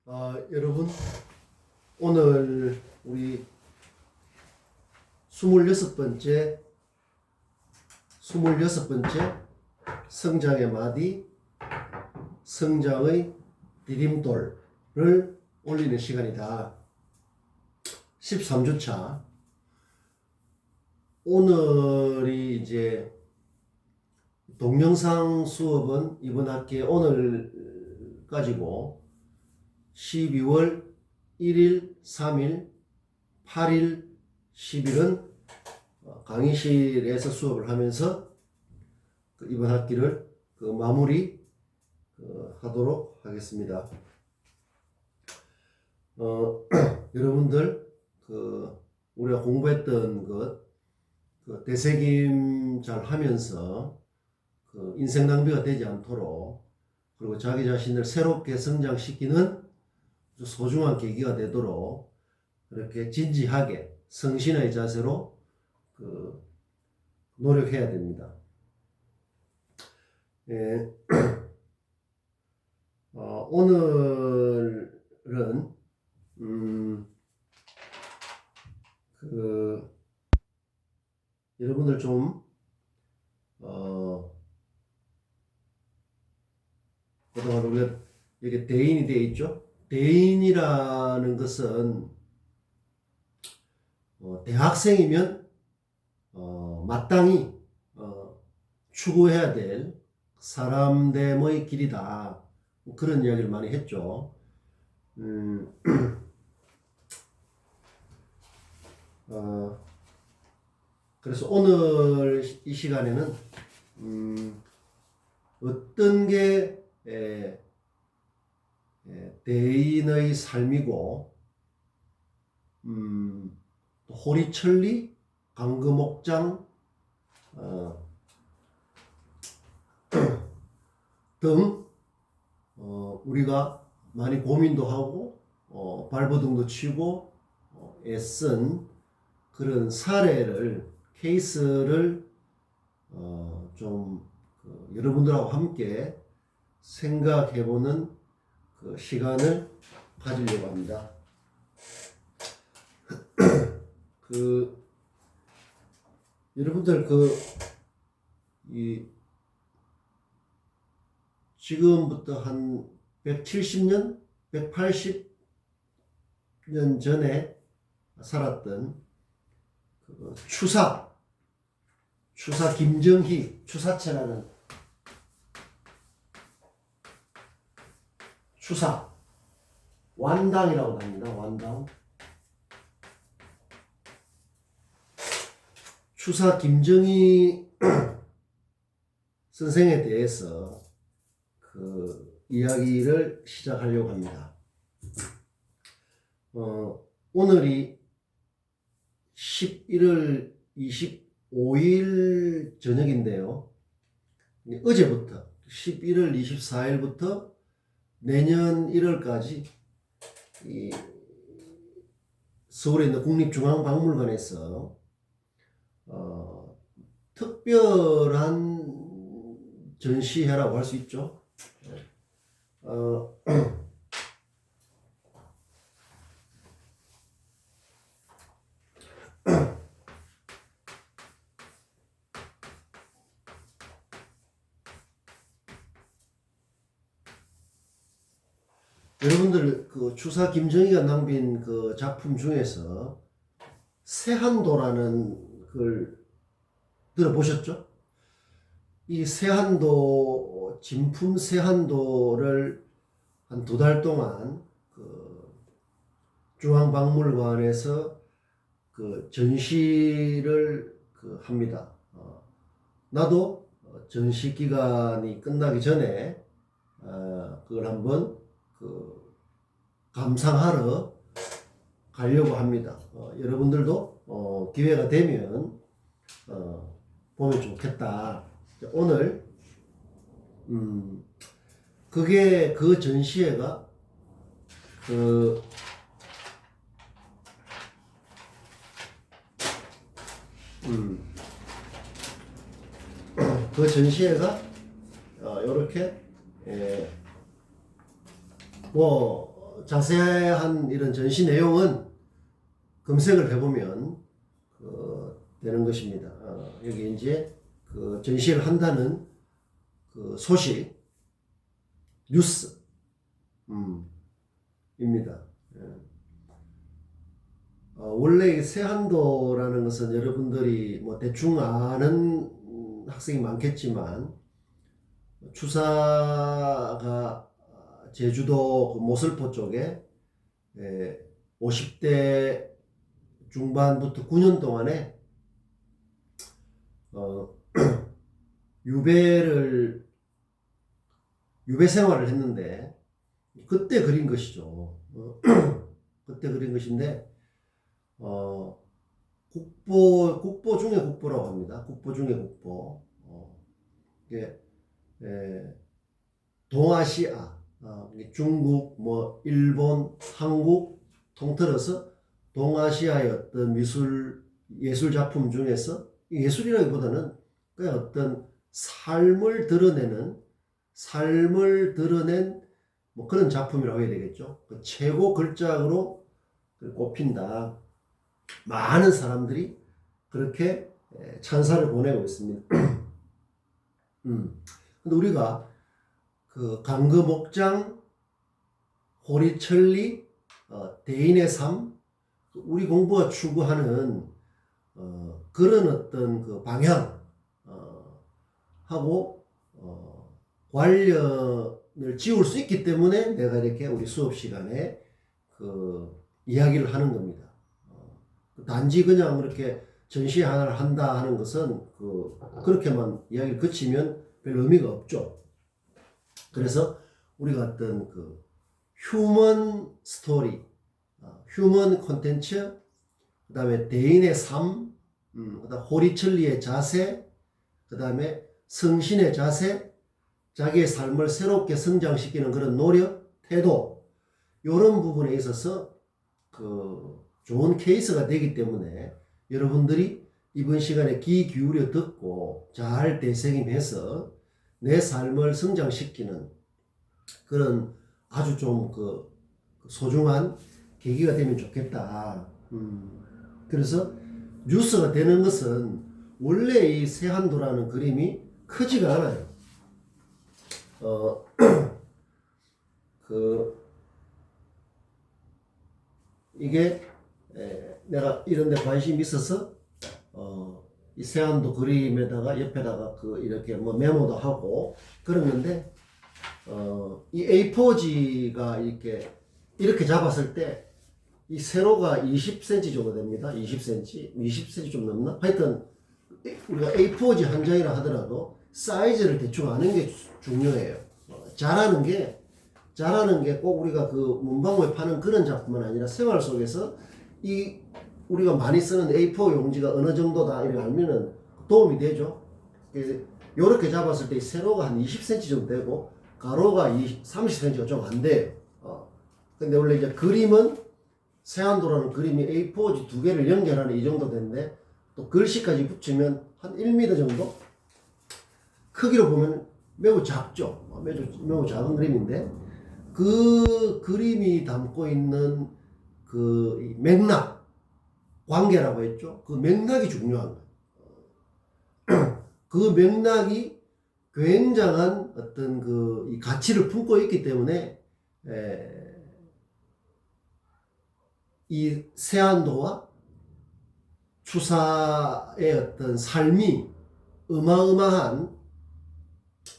여러분, 오늘 우리 26번째 성장의 마디, 성장의 디딤돌을 올리는 시간이다. 13주차. 오늘이 이제 동영상 수업은 이번 학기에 오늘까지고 12월 1일, 3일, 8일, 10일은 강의실에서 수업을 하면서 이번 학기를 마무리 하도록 하겠습니다. 여러분들 우리가 공부했던 것 되새김 잘 하면서 인생 낭비가 되지 않도록, 그리고 자기 자신을 새롭게 성장시키는 소중한 계기가 되도록 그렇게 진지하게 성신의 자세로 노력해야 됩니다. 오늘은 여러분들 좀 그동안 우리가 여기 대인이 되어 있죠. 대인이라는 것은 대학생이면 마땅히 추구해야 될 사람됨의 길이다. 그런 이야기를 많이 했죠. 그래서 오늘 이 시간에는 어떤 게 대인의 삶이고, 호리천리, 강금옥장 등 우리가 많이 고민도 하고 발버둥도 치고 애쓴 그런 사례를, 케이스를 좀 여러분들하고 함께 생각해보는 시간을 가지려고 합니다. 여러분들 지금부터 한 170년, 180년 전에 살았던 추사 김정희, 추사체라는 추사, 완당이라고 합니다. 완당. 추사 김정희 선생에 대해서 이야기를 시작하려고 합니다. 오늘이 11월 25일 저녁인데요. 어제부터 11월 24일부터 내년 1월까지 서울에 있는 국립중앙박물관에서 특별한 전시회라고 할 수 있죠. 여러분들 추사 김정희가 남긴 작품 중에서 세한도라는 걸 들어보셨죠? 이 세한도, 진품 세한도를 한 2달 동안 중앙박물관에서 전시를 합니다. 나도 전시 기간이 끝나기 전에 그걸 한번 감상하러 가려고 합니다. 여러분들도 기회가 되면 보면 좋겠다. 오늘 그게 그 전시회가 그 전시회가 이렇게 자세한 이런 전시 내용은 검색을 해보면 되는 것입니다. 여기 이제 그 전시를 한다는 그 소식, 뉴스, 입니다. 원래 세한도라는 것은 여러분들이 뭐 대충 아는 학생이 많겠지만, 추사가 제주도 그 모슬포 쪽에 50대 중반부터 9년 동안에 유배 생활을 했는데, 그때 그린 것이죠. 그때 그린 것인데, 국보 중의 국보라고 합니다. 국보 중의 국보. 이게 동아시아, 중국, 뭐 일본, 한국 통틀어서 동아시아의 어떤 예술 작품 중에서, 예술이라기보다는 그냥 어떤 삶을 드러낸 뭐 그런 작품이라고 해야 되겠죠. 그 최고 걸작으로 꼽힌다. 많은 사람들이 그렇게 찬사를 보내고 있습니다. 근데 우리가 그 강금옥장, 호리천리, 대인의 삶, 우리 공부가 추구하는 그런 어떤 그 방향 하고 관련을 지울 수 있기 때문에 내가 이렇게 우리 수업 시간에 그 이야기를 하는 겁니다. 단지 그냥 그렇게 전시 하나를 한다 하는 것은 그렇게만 이야기를 그치면 별 의미가 없죠. 그래서 우리가 어떤 그 휴먼 스토리, 휴먼 콘텐츠, 그 다음에 대인의 삶, 그다음 호리천리의 자세, 그 다음에 성신의 자세, 자기의 삶을 새롭게 성장시키는 그런 노력, 태도, 이런 부분에 있어서 그 좋은 케이스가 되기 때문에 여러분들이 이번 시간에 귀 기울여 듣고 잘 되새김해서 내 삶을 성장시키는 그런 아주 좀 그 소중한 계기가 되면 좋겠다. 그래서 뉴스가 되는 것은 원래 이 세한도라는 그림이 크지가 않아요. 이게 내가 이런 데 관심이 있어서 이 세한도 그림에다가 옆에다가 이렇게 뭐 메모도 하고 그러는데, 이 A4지가 이렇게 잡았을 때 이 세로가 20cm 정도 됩니다. 20cm 좀 넘나? 하여튼 우리가 A4지 한 장이라 하더라도 사이즈를 대충 아는 게 중요해요. 잘하는 게 꼭 우리가 그 문방구에 파는 그런 작품은 아니라 생활 속에서 우리가 많이 쓰는 A4 용지가 어느 정도다 이렇게 알면은 도움이 되죠. 이렇게 잡았을 때 세로가 한 20cm 정도 되고 가로가 30cm가 좀 안 돼요. 근데 원래 이제 그림은 세한도라는 그림이 A4지 두 개를 연결하는 이 정도 되는데, 또 글씨까지 붙이면 한 1m 정도? 크기로 보면 매우 작죠. 매우 작은 그림인데, 그 그림이 담고 있는 그 맥락, 관계라고 했죠. 그 맥락이 중요한 거예요. 그 맥락이 굉장한 어떤 이 가치를 품고 있기 때문에 이 세한도와 추사의 어떤 삶이 어마어마한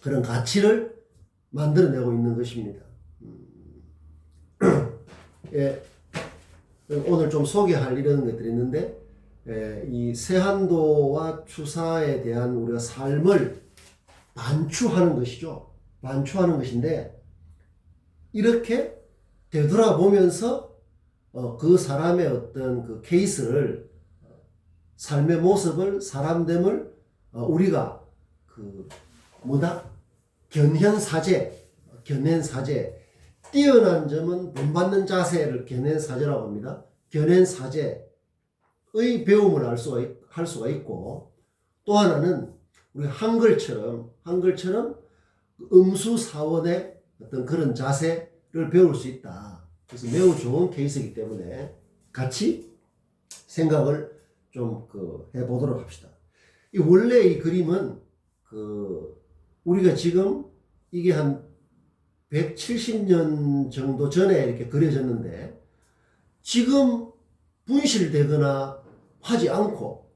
그런 가치를 만들어내고 있는 것입니다. 오늘 좀 소개할 이런 것들이 있는데, 이 세한도와 추사에 대한 우리가 삶을 반추하는 것이죠. 반추하는 것인데, 이렇게 되돌아보면서 그 사람의 어떤 그 케이스를, 삶의 모습을, 사람됨을 우리가 견현사제, 뛰어난 점은 본받는 자세를 견현사제라고 합니다. 견현사제의 배움을 할 수가 있고, 또 하나는 우리 한글처럼 음수사원의 어떤 그런 자세를 배울 수 있다. 그래서 매우 좋은 케이스이기 때문에 같이 생각을 좀 해보도록 합시다. 원래 이 그림은 우리가 지금 이게 한 170년 정도 전에 이렇게 그려졌는데 지금 분실되거나 하지 않고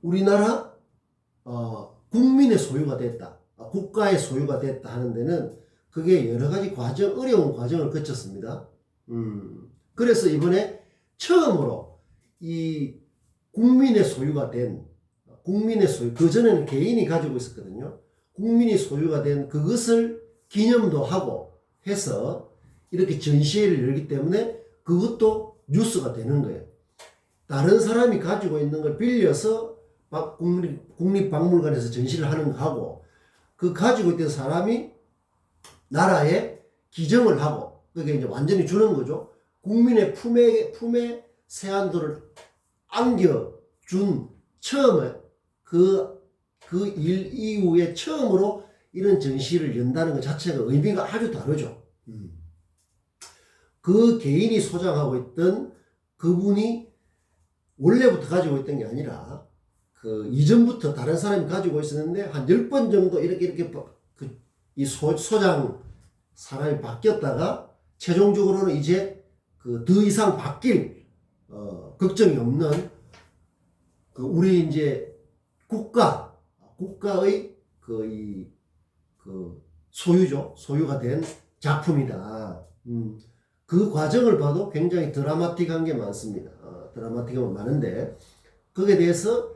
우리나라 국민의 소유가 됐다, 국가의 소유가 됐다 하는 데는 그게 여러 가지 어려운 과정을 거쳤습니다. 그래서 이번에 처음으로 이 국민의 소유가 된, 국민의 소유, 그전에는 개인이 가지고 있었거든요. 국민이 소유가 된 그것을 기념도 하고 해서 이렇게 전시회를 열기 때문에 그것도 뉴스가 되는 거예요. 다른 사람이 가지고 있는 걸 빌려서 국립박물관에서 전시를 하는 거 하고, 그 가지고 있던 사람이 나라에 기증을 하고, 그게 이제 완전히 주는 거죠. 국민의 품에 세안도를 안겨준 처음에 그 일 이후에 처음으로 이런 전시를 연다는 것 자체가 의미가 아주 다르죠. 그 개인이 소장하고 있던 그분이 원래부터 가지고 있던 게 아니라 이전부터 다른 사람이 가지고 있었는데 한 10번 정도 이렇게 이 소장 사람이 바뀌었다가 최종적으로는 이제 더 이상 바뀔 걱정이 없는 우리 이제 국가의 소유죠. 소유가 된 작품이다. 그 과정을 봐도 굉장히 드라마틱한 게 많습니다. 드라마틱한 게 많은데 거기에 대해서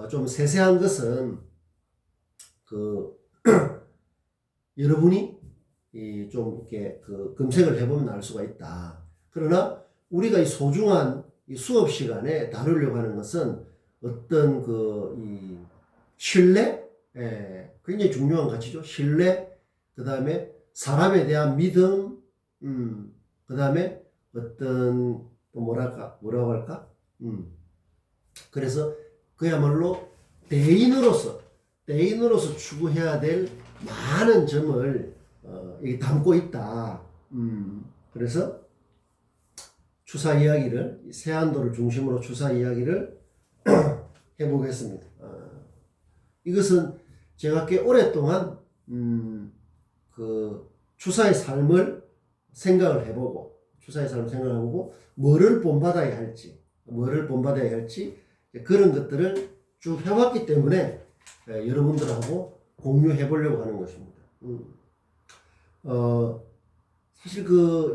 좀 세세한 것은 여러분이 좀 이렇게 검색을 해보면 알 수가 있다. 그러나 우리가 이 소중한 이 수업 시간에 다루려고 하는 것은 어떤 이 신뢰, 굉장히 중요한 가치죠. 신뢰, 그 다음에 사람에 대한 믿음, 그 다음에 어떤 뭐라고 할까? 그래서 그야말로 대인으로서 추구해야 될 많은 점을 담고 있다. 그래서 추사 이야기를, 세안도를 중심으로 추사 이야기를 해보겠습니다. 이것은 제가 꽤 오랫동안 추사의 삶을 생각을 해보고, 뭐를 본받아야 할지 그런 것들을 쭉 해왔기 때문에 여러분들하고 공유해 보려고 하는 것입니다. 사실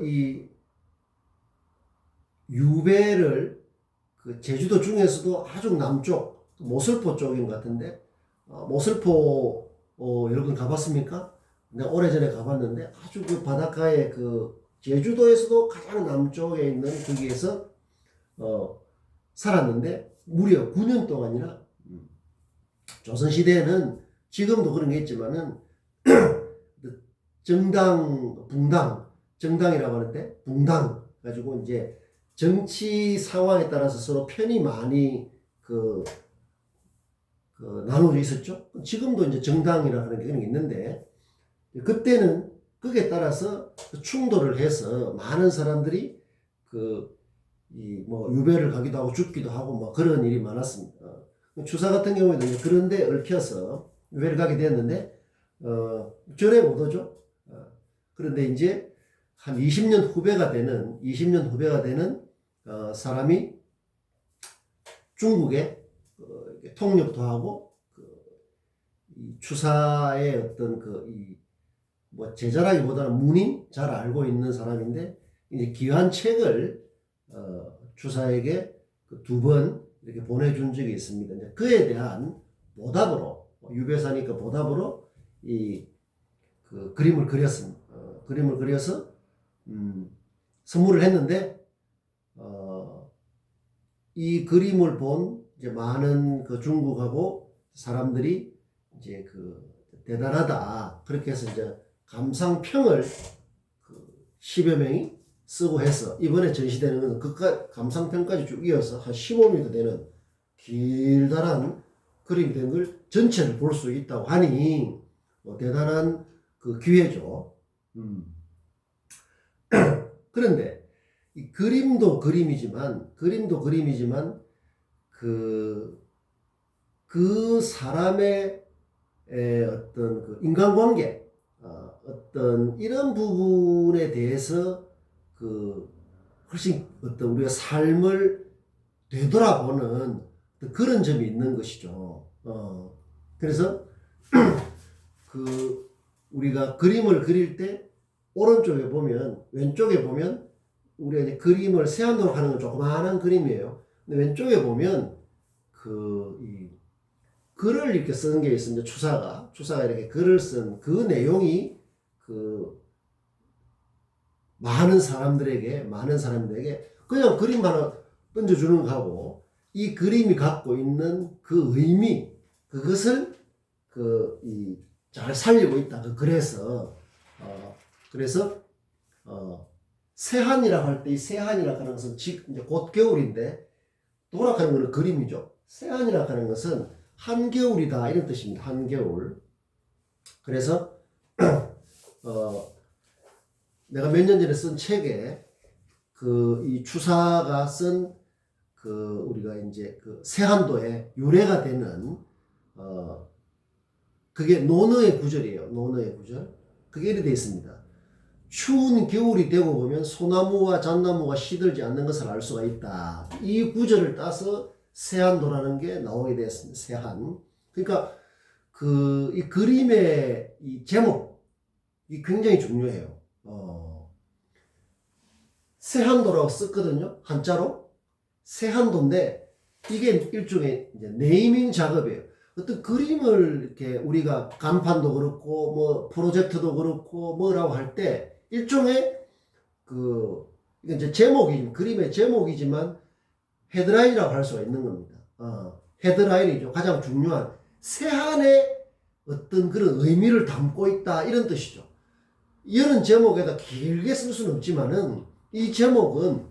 이 유배를 제주도 중에서도 아주 남쪽 모슬포 쪽인 것 같은데, 모슬포 여러분 가봤습니까? 내가 오래전에 가봤는데 아주 바닷가에 제주도에서도 가장 남쪽에 있는 거기에서 살았는데 무려 9년 동안이나, 조선시대에는 지금도 그런 게 있지만은 정당이라고 하는데 붕당 가지고 이제 정치 상황에 따라서 서로 편이 많이 나눠져 있었죠. 지금도 이제 정당이라고 하는 게 그런 게 있는데, 그때는 거기에 따라서 충돌을 해서 많은 사람들이 유배를 가기도 하고 죽기도 하고 그런 일이 많았습니다. 추사 같은 경우에도 그런데 얽혀서 유배를 가게 되었는데 절에 못 오죠. 그런데 이제 한 20년 후배가 되는 사람이 중국에 통역도 하고 추사의 어떤 제자라기보다는 문인, 잘 알고 있는 사람인데 이제 귀한 책을 추사에게 2번 이렇게 보내준 적이 있습니다. 이제 그에 대한 보답으로, 유배사니까 보답으로 그림을 그렸습니다. 그림을 그려서 선물을 했는데 이 그림을 본 이제 많은 중국하고 사람들이 이제 대단하다, 그렇게 해서 이제 감상평을 10여 명이 쓰고 해서 이번에 전시되는 것은 감상평까지 쭉 이어서 한 15m 되는 길다란 그림이 된 걸 전체를 볼 수 있다고 하니 대단한 기회죠. 그런데 이 그림도 그림이지만 그 사람의 어떤 그 인간관계, 어떤 이런 부분에 대해서 훨씬 어떤 우리가 삶을 되돌아보는 그런 점이 있는 것이죠. 그래서 우리가 그림을 그릴 때 오른쪽에 보면, 왼쪽에 보면 우리가 이제 그림을 세안도록 하는 건 조그마한 그림이에요. 근데 왼쪽에 보면 이 글을 이렇게 쓰는 게 있습니다. 추사가 이렇게 글을 쓴 그 내용이 많은 사람들에게 그냥 그림 하나 던져주는 거하고 이 그림이 갖고 있는 그 의미, 그것을 잘 살리고 있다. 그래서 세한이라고 할 때 이 세한이라고 하는 것은 이제 곧 겨울인데 도락하는 것은 그림이죠. 세한이라고 하는 것은 한겨울이다 이런 뜻입니다. 한겨울. 그래서 내가 몇 년 전에 쓴 책에 이 추사가 쓴 우리가 이제 세한도의 유래가 되는 그게 논어의 구절이에요. 논어의 구절. 그게 이렇게 되어 있습니다. 추운 겨울이 되고 보면 소나무와 잣나무가 시들지 않는 것을 알 수가 있다. 이 구절을 따서 세한도라는 게 나오게 되었습니다. 세한. 그러니까 이 그림의 이 제목이 굉장히 중요해요. 세한도라고 썼거든요. 한자로. 세한도인데 이게 일종의 이제 네이밍 작업이에요. 어떤 그림을 이렇게 우리가 간판도 그렇고 뭐 프로젝트도 그렇고 뭐라고 할 때 일종의 이게 이제 그림의 제목이지만 헤드라인이라고 할 수가 있는 겁니다. 헤드라인이죠. 가장 중요한 세한의 어떤 그런 의미를 담고 있다 이런 뜻이죠. 이런 제목에다 길게 쓸 수는 없지만은 이 제목은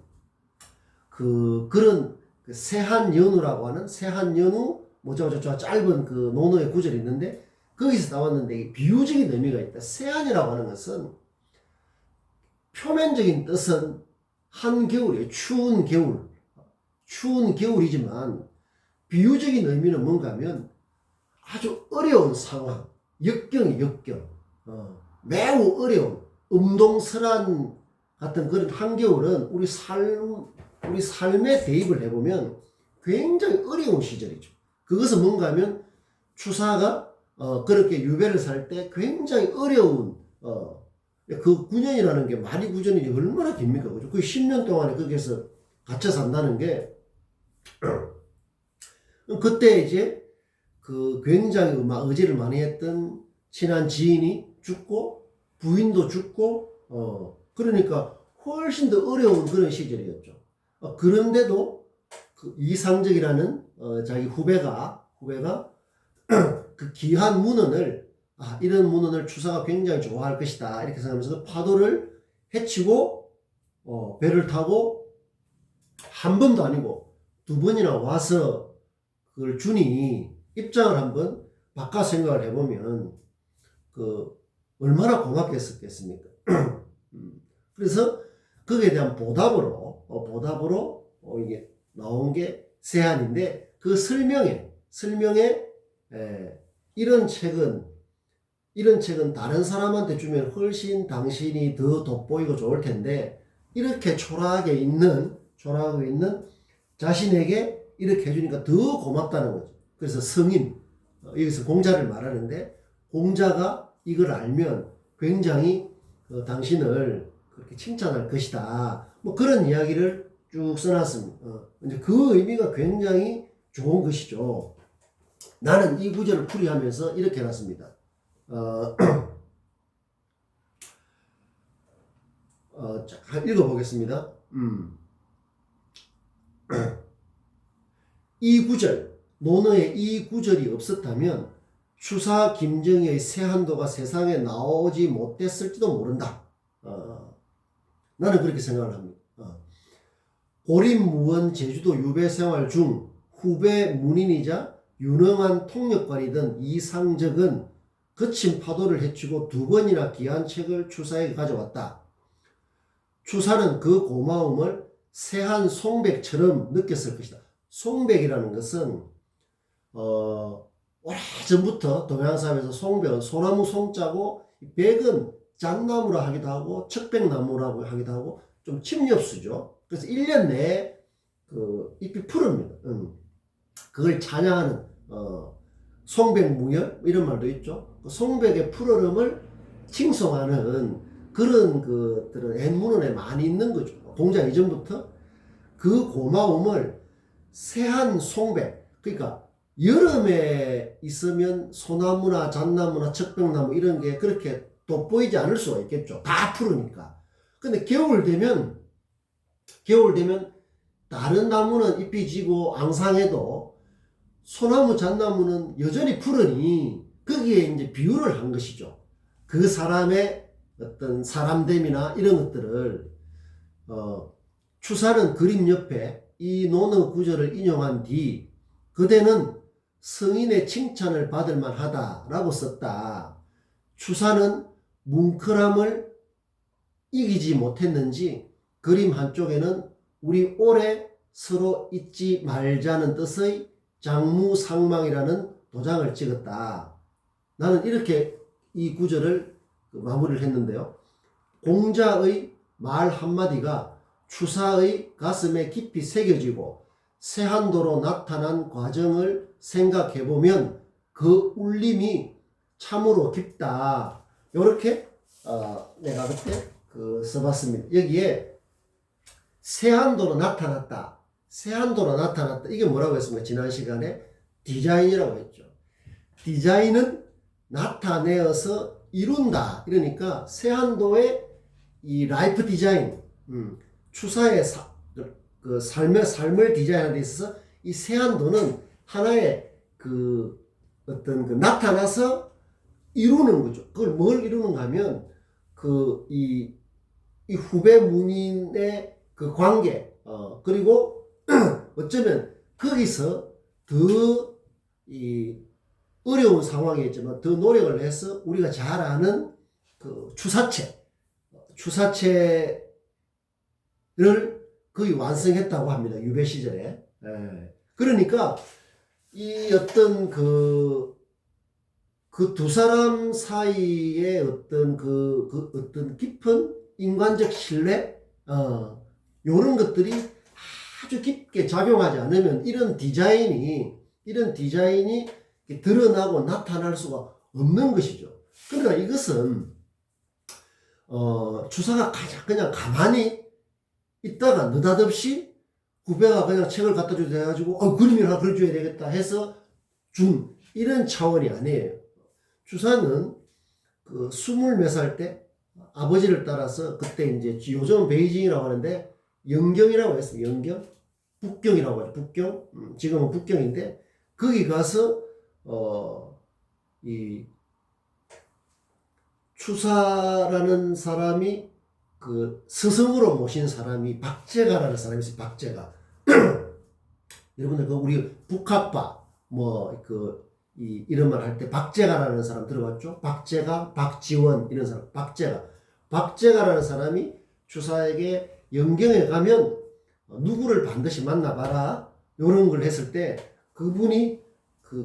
그런 세한연우라고 하는 세한연우 뭐저저저 짧은 논어의 구절이 있는데 거기서 나왔는데 비유적인 의미가 있다. 세한이라고 하는 것은 표면적인 뜻은 한겨울이에요. 추운 겨울이지만 비유적인 의미는 뭔가 하면 아주 어려운 상황, 역경. 매우 어려운 음동설한 같은 그런 한겨울은 우리 삶에 대입을 해보면 굉장히 어려운 시절이죠. 그것은 뭔가 하면 추사가 그렇게 유배를 살 때 굉장히 어려운 그 9년이라는 게 말이 9년이지 얼마나 깁니까? 그죠? 그 10년 동안에 거기에서 갇혀 산다는 게 그때 이제 굉장히 의지를 많이 했던 친한 지인이 죽고 부인도 죽고 그러니까 훨씬 더 어려운 그런 시절이었죠. 그런데도 이상적이라는 자기 후배가 그 귀한 문헌을 이런 문헌을 추사가 굉장히 좋아할 것이다 이렇게 생각하면서 파도를 헤치고 배를 타고 한 번도 아니고 두 번이나 와서 그걸 주니 입장을 한번 바꿔 생각을 해보면 얼마나 고맙겠습니까? 그래서 거기에 대한 보답으로 이게 나온 게 세한인데 그 설명에 이런 책은 다른 사람한테 주면 훨씬 당신이 더 돋보이고 좋을 텐데 이렇게 초라하게 있는 자신에게 이렇게 해주니까 더 고맙다는 거죠. 그래서 성인, 여기서 공자를 말하는데 공자가 이걸 알면 굉장히 당신을 그렇게 칭찬할 것이다. 뭐 그런 이야기를 쭉 써놨습니다. 이제 그 의미가 굉장히 좋은 것이죠. 나는 이 구절을 풀이하면서 이렇게 해놨습니다. 읽어보겠습니다. 이 구절, 논어에 이 구절이 없었다면 추사 김정희의 세한도가 세상에 나오지 못했을지도 모른다. 나는 그렇게 생각을 합니다. 고림무원 제주도 유배 생활 중 후배 문인이자 유능한 통역관이던 이상적은 거친 파도를 헤치고 두 번이나 귀한 책을 추사에 가져왔다. 추사는 그 고마움을 세한 송백처럼 느꼈을 것이다. 송백이라는 것은 오래전부터 동양사회에서 송백은 소나무 송자고 백은 잣나무라 하기도 하고 척백나무라고 하기도 하고 좀 침엽수죠. 그래서 1년 내에 그 잎이 푸릅니다. 그걸 찬양하는 송백무열 이런 말도 있죠. 그 송백의 푸르름을 칭송하는 그런 것들은 옛문헌에 많이 있는 거죠. 공자 이전부터 그 고마움을 세한 송백, 그러니까 여름에 있으면 소나무나 잣나무나 척백나무 이런 게 그렇게 돋보이지 않을 수가 있겠죠. 다 푸르니까. 근데 겨울 되면 다른 나무는 잎이 지고 앙상해도 소나무 잣나무는 여전히 푸르니 거기에 이제 비유를 한 것이죠. 그 사람의 어떤 사람됨이나 이런 것들을 추사는 그림 옆에 이 논어 구절을 인용한 뒤 그대는 성인의 칭찬을 받을 만하다라고 썼다. 추사는 뭉클함을 이기지 못했는지 그림 한쪽에는 우리 올해 서로 잊지 말자는 뜻의 장무상망이라는 도장을 찍었다. 나는 이렇게 이 구절을 마무리를 했는데요. 공자의 말 한마디가 추사의 가슴에 깊이 새겨지고 세한도로 나타난 과정을 생각해보면 그 울림이 참으로 깊다. 이렇게 내가 그때 써봤습니다. 여기에 세한도로 나타났다. 세한도로 나타났다. 이게 뭐라고 했습니까? 지난 시간에 디자인이라고 했죠. 디자인은 나타내어서 이룬다. 이러니까 세한도의 이 라이프 디자인, 추사의 삶을 디자인하는 데 있어서 이 세한도는 하나의 어떤 나타나서 이루는 거죠. 그걸 뭘 이루는가 하면 이 후배 문인의 그 관계, 그리고 어쩌면 거기서 더 어려운 상황이었지만 더 노력을 해서 우리가 잘 아는 그 추사체를 거의 완성했다고 합니다. 유배 시절에. 그러니까 이 어떤 그 두 사람 사이의 어떤 어떤 깊은 인간적 신뢰, 요런 것들이 아주 깊게 작용하지 않으면 이런 디자인이 드러나고 나타날 수가 없는 것이죠. 그러니까 이것은 추사가 그냥 가만히 있다가 느닷없이 후배가 그냥 책을 갖다 줘야 돼가지고 그림을 하나 그려줘야 되겠다 해서 준 이런 차원이 아니에요. 추사는 20몇 살 때 아버지를 따라서 그때 이제 요즘 베이징이라고 하는데 영경이라고 했어요. 영경? 북경이라고 하죠. 북경? 지금은 북경인데 거기 가서 이 추사라는 사람이 스승으로 모신 사람이 박제가라는 사람이 있어요. 박제가. 여러분들 우리 북학파 이런 말 할 때 박제가라는 사람 들어봤죠? 박제가, 박지원 이런 사람. 박제가라는 사람이 추사에게 영경에 가면 누구를 반드시 만나봐라 이런 걸 했을 때 그분이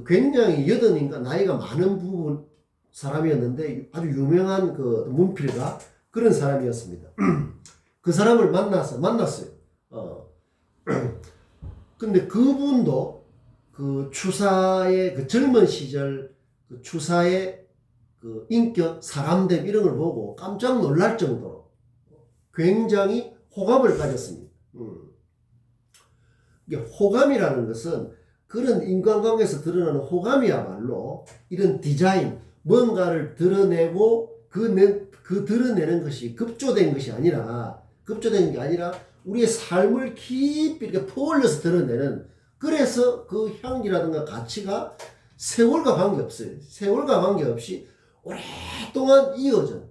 굉장히 여든인가 나이가 많은 사람이었는데 아주 유명한 문필가 그런 사람이었습니다. 그 사람을 만났어요. 근데 그분도 추사의 젊은 시절 추사의 인격, 사람됨 이런 걸 보고 깜짝 놀랄 정도로 굉장히 호감을 가졌습니다. 이게 호감이라는 것은 그런 인간관계에서 드러나는 호감이야말로 이런 디자인, 뭔가를 드러내고 그 드러내는 것이 급조된 게 아니라 우리의 삶을 깊이 이렇게 퍼올려서 드러내는, 그래서 그 향기라든가 가치가 세월과 관계없어요. 세월과 관계없이 오랫동안 이어져.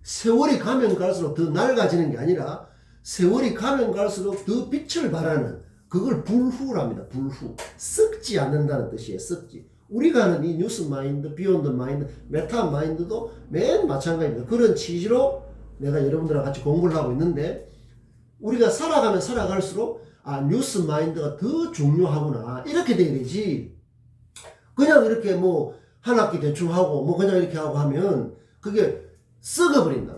세월이 가면 갈수록 더 낡아지는 게 아니라 세월이 가면 갈수록 더 빛을 발하는, 그걸 불후랍니다. 불후. 썩지 않는다는 뜻이에요. 썩지. 우리가 하는 이 뉴스 마인드, 비욘드 마인드, 메타 마인드도 맨 마찬가지입니다. 그런 취지로 내가 여러분들하고 같이 공부를 하고 있는데 우리가 살아가면 살아갈수록 뉴스 마인드가 더 중요하구나 이렇게 돼야 되지. 그냥 이렇게 뭐 한 학기 대충 하고 뭐 그냥 이렇게 하고 하면 그게 썩어버린다.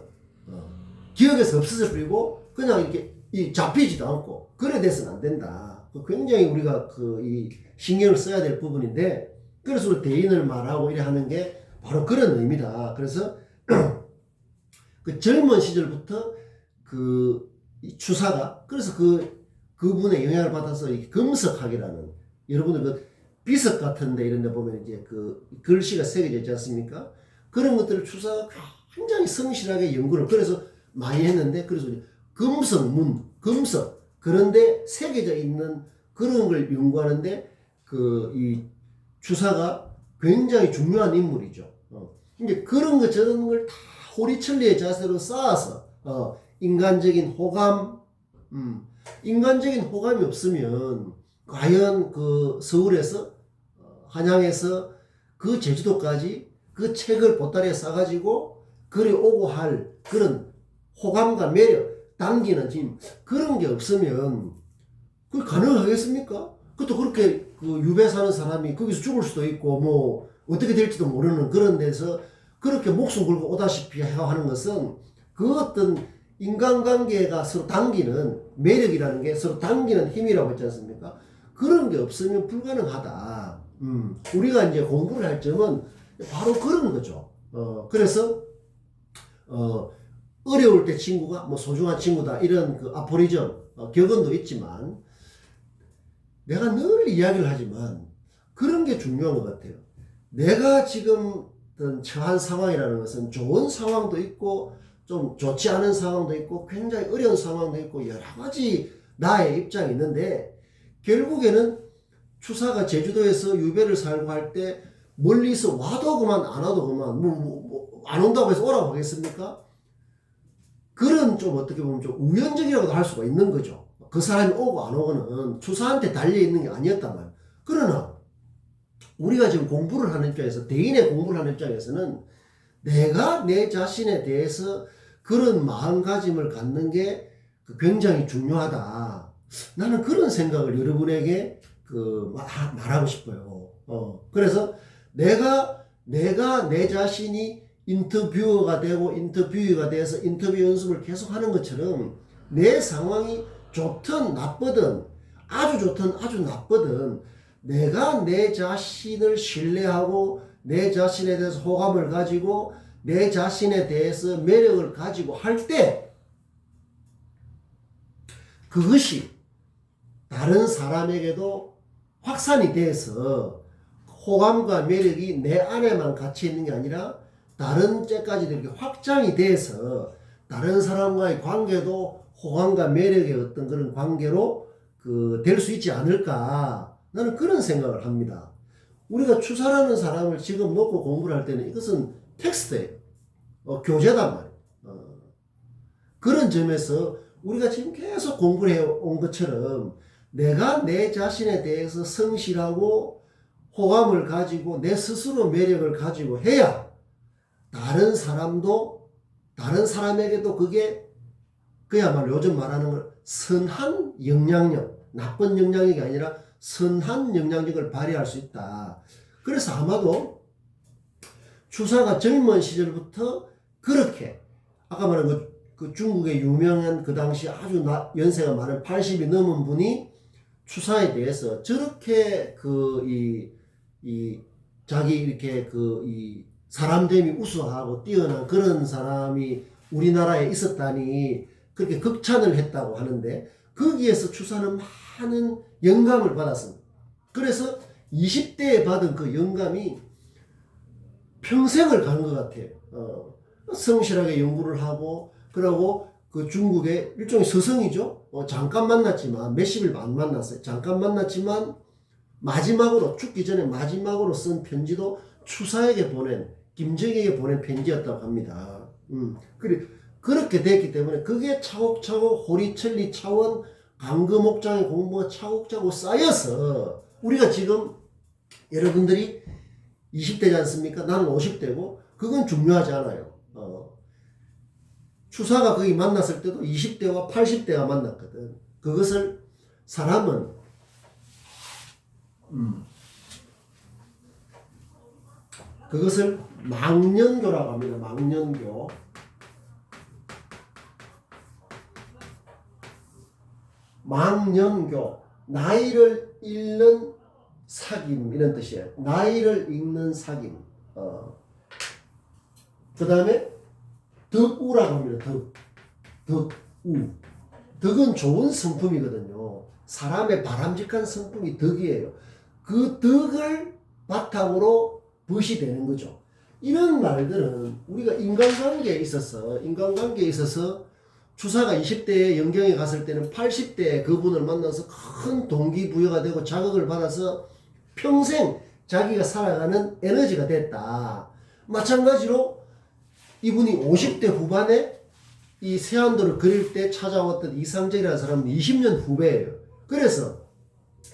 기억에서 없어져 버리고 그냥 이렇게 잡히지도 않고 그래 돼서는 안 된다. 굉장히 우리가 이 신경을 써야 될 부분인데 그래서 우리 대인을 말하고 이래 하는 게 바로 그런 의미다. 그래서 그 젊은 시절부터 이 추사가 그래서 그분의 영향을 받아서 이 금석학이라는 여러분들 비석 같은데 이런 데 보면 이제 글씨가 새겨져 있지 않습니까? 그런 것들을 추사가 굉장히 성실하게 연구를 그래서 많이 했는데 그래서 금석 그런데 새겨져 있는 그런 걸 연구하는데 이 추사가 굉장히 중요한 인물이죠. 이제 그런 것 저런 걸 다 호리천리의 자세로 쌓아서 인간적인 호감, 인간적인 호감이 없으면 과연 서울에서 한양에서 제주도까지 그 책을 보따리에 싸가지고 그리 오고 할 그런 호감과 매력, 당기는 지금 그런 게 없으면 그게 가능하겠습니까? 그것도 그렇게 유배 사는 사람이 거기서 죽을 수도 있고 뭐 어떻게 될지도 모르는 그런 데서 그렇게 목숨 걸고 오다시피 하는 것은 그 어떤 인간관계가 서로 당기는 매력이라는 게 서로 당기는 힘이라고 했지 않습니까? 그런 게 없으면 불가능하다. 우리가 이제 공부를 할 점은 바로 그런 거죠. 그래서 어려울 때 친구가 뭐 소중한 친구다 이런 아포리즘 격언도 있지만 내가 늘 이야기를 하지만 그런 게 중요한 것 같아요. 내가 지금 처한 상황이라는 것은 좋은 상황도 있고 좀 좋지 않은 상황도 있고 굉장히 어려운 상황도 있고 여러 가지 나의 입장이 있는데 결국에는 추사가 제주도에서 유배를 살고 할 때 멀리서 와도 그만 안 와도 그만 안 온다고 해서 오라고 하겠습니까? 그런 좀 어떻게 보면 좀 우연적이라고도 할 수가 있는 거죠. 그 사람이 오고 안 오고는 추사한테 달려있는 게 아니었단 말이에요. 그러나 우리가 지금 공부를 하는 입장에서 대인의 공부를 하는 입장에서는 내가 내 자신에 대해서 그런 마음가짐을 갖는 게 굉장히 중요하다. 나는 그런 생각을 여러분에게 말하고 싶어요. 그래서 내가 내 자신이 인터뷰어가 되고 인터뷰어가 돼서 인터뷰 연습을 계속 하는 것처럼 내 상황이 좋든 나쁘든 아주 좋든 아주 나쁘든 내가 내 자신을 신뢰하고 내 자신에 대해서 호감을 가지고 내 자신에 대해서 매력을 가지고 할 때 그것이 다른 사람에게도 확산이 돼서 호감과 매력이 내 안에만 갇혀 있는 게 아니라 다른 때까지도 이렇게 확장이 돼서 다른 사람과의 관계도 호감과 매력의 어떤 그런 관계로 될 수 있지 않을까 나는 그런 생각을 합니다. 우리가 추사라는 사람을 지금 놓고 공부를 할 때는 이것은 텍스트예요. 교재단 말이에요. 그런 점에서 우리가 지금 계속 공부를 해온 것처럼 내가 내 자신에 대해서 성실하고 호감을 가지고 내 스스로 매력을 가지고 해야 다른 사람에게도 그게 그야말로 요즘 말하는 걸 선한 영향력, 나쁜 영향력이 아니라 선한 영향력을 발휘할 수 있다. 그래서 아마도 추사가 젊은 시절부터 그렇게 아까 말한 그 중국의 유명한 그 당시 아주 연세가 많은 80이 넘은 분이 추사에 대해서 저렇게 자기 이렇게 사람됨이 우수하고 뛰어난 그런 사람이 우리나라에 있었다니 그렇게 극찬을 했다고 하는데 거기에서 추사는 많은 영감을 받았습니다. 그래서 20대에 받은 그 영감이 평생을 가는 것 같아요. 성실하게 연구를 하고 그러고 그 중국의 일종의 스승이죠. 잠깐 만났지만 몇십일 안 만났어요. 잠깐 만났지만 마지막으로 죽기 전에 마지막으로 쓴 편지도 추사에게 보낸 김정희에게 보낸 편지였다고 합니다. 그렇게 됐기 때문에 그게 차곡차곡 호리천리 차원 강금옥장의 공부가 차곡차곡 쌓여서 우리가 지금 여러분들이 20대지 않습니까? 나는 50대고 그건 중요하지 않아요. 추사가 거기 만났을 때도 20대와 80대가 만났거든. 그것을 사람은 그것을 망년교라고 합니다. 망년교. 망년교. 나이를 잃는 사귐 이런 뜻이에요. 나이를 잃는 사귐. 그 다음에 덕우라고 합니다. 덕우. 덕은 좋은 성품이거든요. 사람의 바람직한 성품이 덕이에요. 그 덕을 바탕으로 벗이 되는 거죠. 이런 말들은 우리가 인간관계에 있어서 추사가 20대에 영경에 갔을 때는 80대에 그분을 만나서 큰 동기부여가 되고 자극을 받아서 평생 자기가 살아가는 에너지가 됐다. 마찬가지로 이분이 50대 후반에 이 세안도를 그릴 때 찾아왔던 이상적이라는 사람은 20년 후배예요. 그래서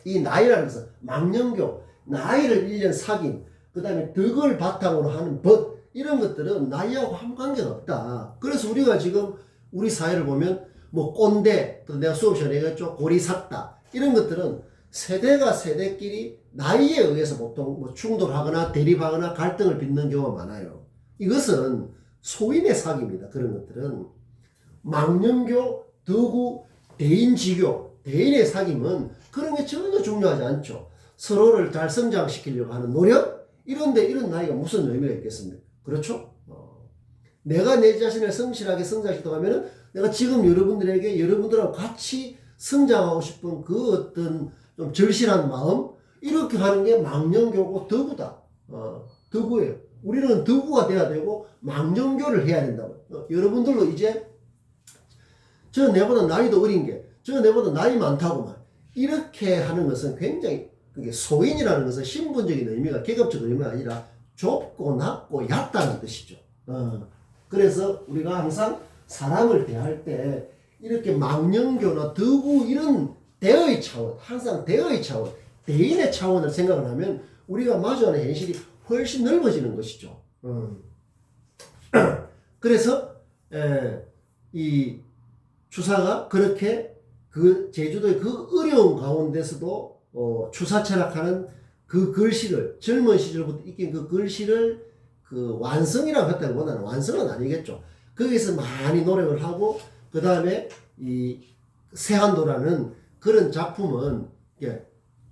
이 나이라는 것은 망년교, 나이를 1년 사귄, 그 다음에 덕을 바탕으로 하는 법, 이런 것들은 나이하고 아무 관계가 없다. 그래서 우리가 지금 우리 사회를 보면 뭐 꼰대, 또 내가 수업 시간에 얘기했죠, 고리삭다, 이런 것들은 세대가 세대끼리 나이에 의해서 보통 뭐 충돌하거나 대립하거나 갈등을 빚는 경우가 많아요. 이것은 소인의 사기입니다. 그런 것들은. 망년교, 덕우, 대인지교, 대인의 사귐은 그런 게 전혀 중요하지 않죠. 서로를 잘 성장시키려고 하는 노력? 이런데 이런 나이가 무슨 의미가 있겠습니까? 그렇죠? 내가 내 자신을 성실하게 성장시키려고 하면은 내가 지금 여러분들에게 여러분들하고 같이 성장하고 싶은 그 어떤 좀 절실한 마음, 이렇게 하는 게 망년교고 덕우다. 덕우예요. 우리는 덕우가 돼야 되고 망년교를 해야 된다고. 여러분들도 이제 저 내보다 나이도 어린 게, 저 내보다 나이 많다고만, 이렇게 하는 것은 굉장히, 그게 소인이라는 것은 신분적인 의미가 계급적 의미가 아니라 좁고 낮고 얕다는 뜻이죠. 그래서 우리가 항상 사람을 대할 때 이렇게 망년교나 덕우 이런 대의 차원, 항상 대의 차원, 대인의 차원을 생각을 하면 우리가 마주하는 현실이 훨씬 넓어지는 것이죠. 그래서 이 추사가 그렇게 그 제주도의 그 어려운 가운데서도 추사철학하는 그 글씨를 젊은 시절부터 익힌 그 글씨를 그 완성이라고 했다기보다는 완성은 아니겠죠. 거기서 많이 노력을 하고 그 다음에 이 세한도라는 그런 작품은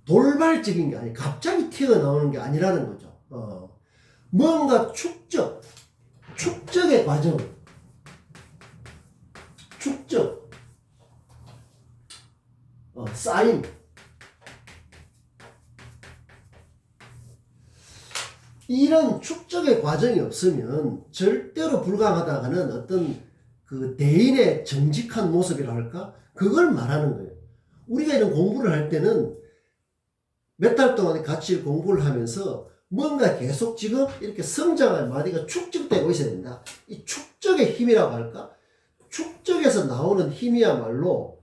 돌발적인 게 아니 갑자기 튀어나오는 게 아니라는 거죠. 뭔가 축적의 과정, 쌓임, 이런 축적의 과정이 없으면 절대로 불가하다가는 어떤 그 대인의 정직한 모습이라 할까? 그걸 말하는 거예요. 우리가 이런 공부를 할 때는 몇 달 동안 같이 공부를 하면서 뭔가 계속 지금 이렇게 성장할 마디가 축적되고 있어야 된다. 이 축적의 힘이라고 할까? 축적에서 나오는 힘이야말로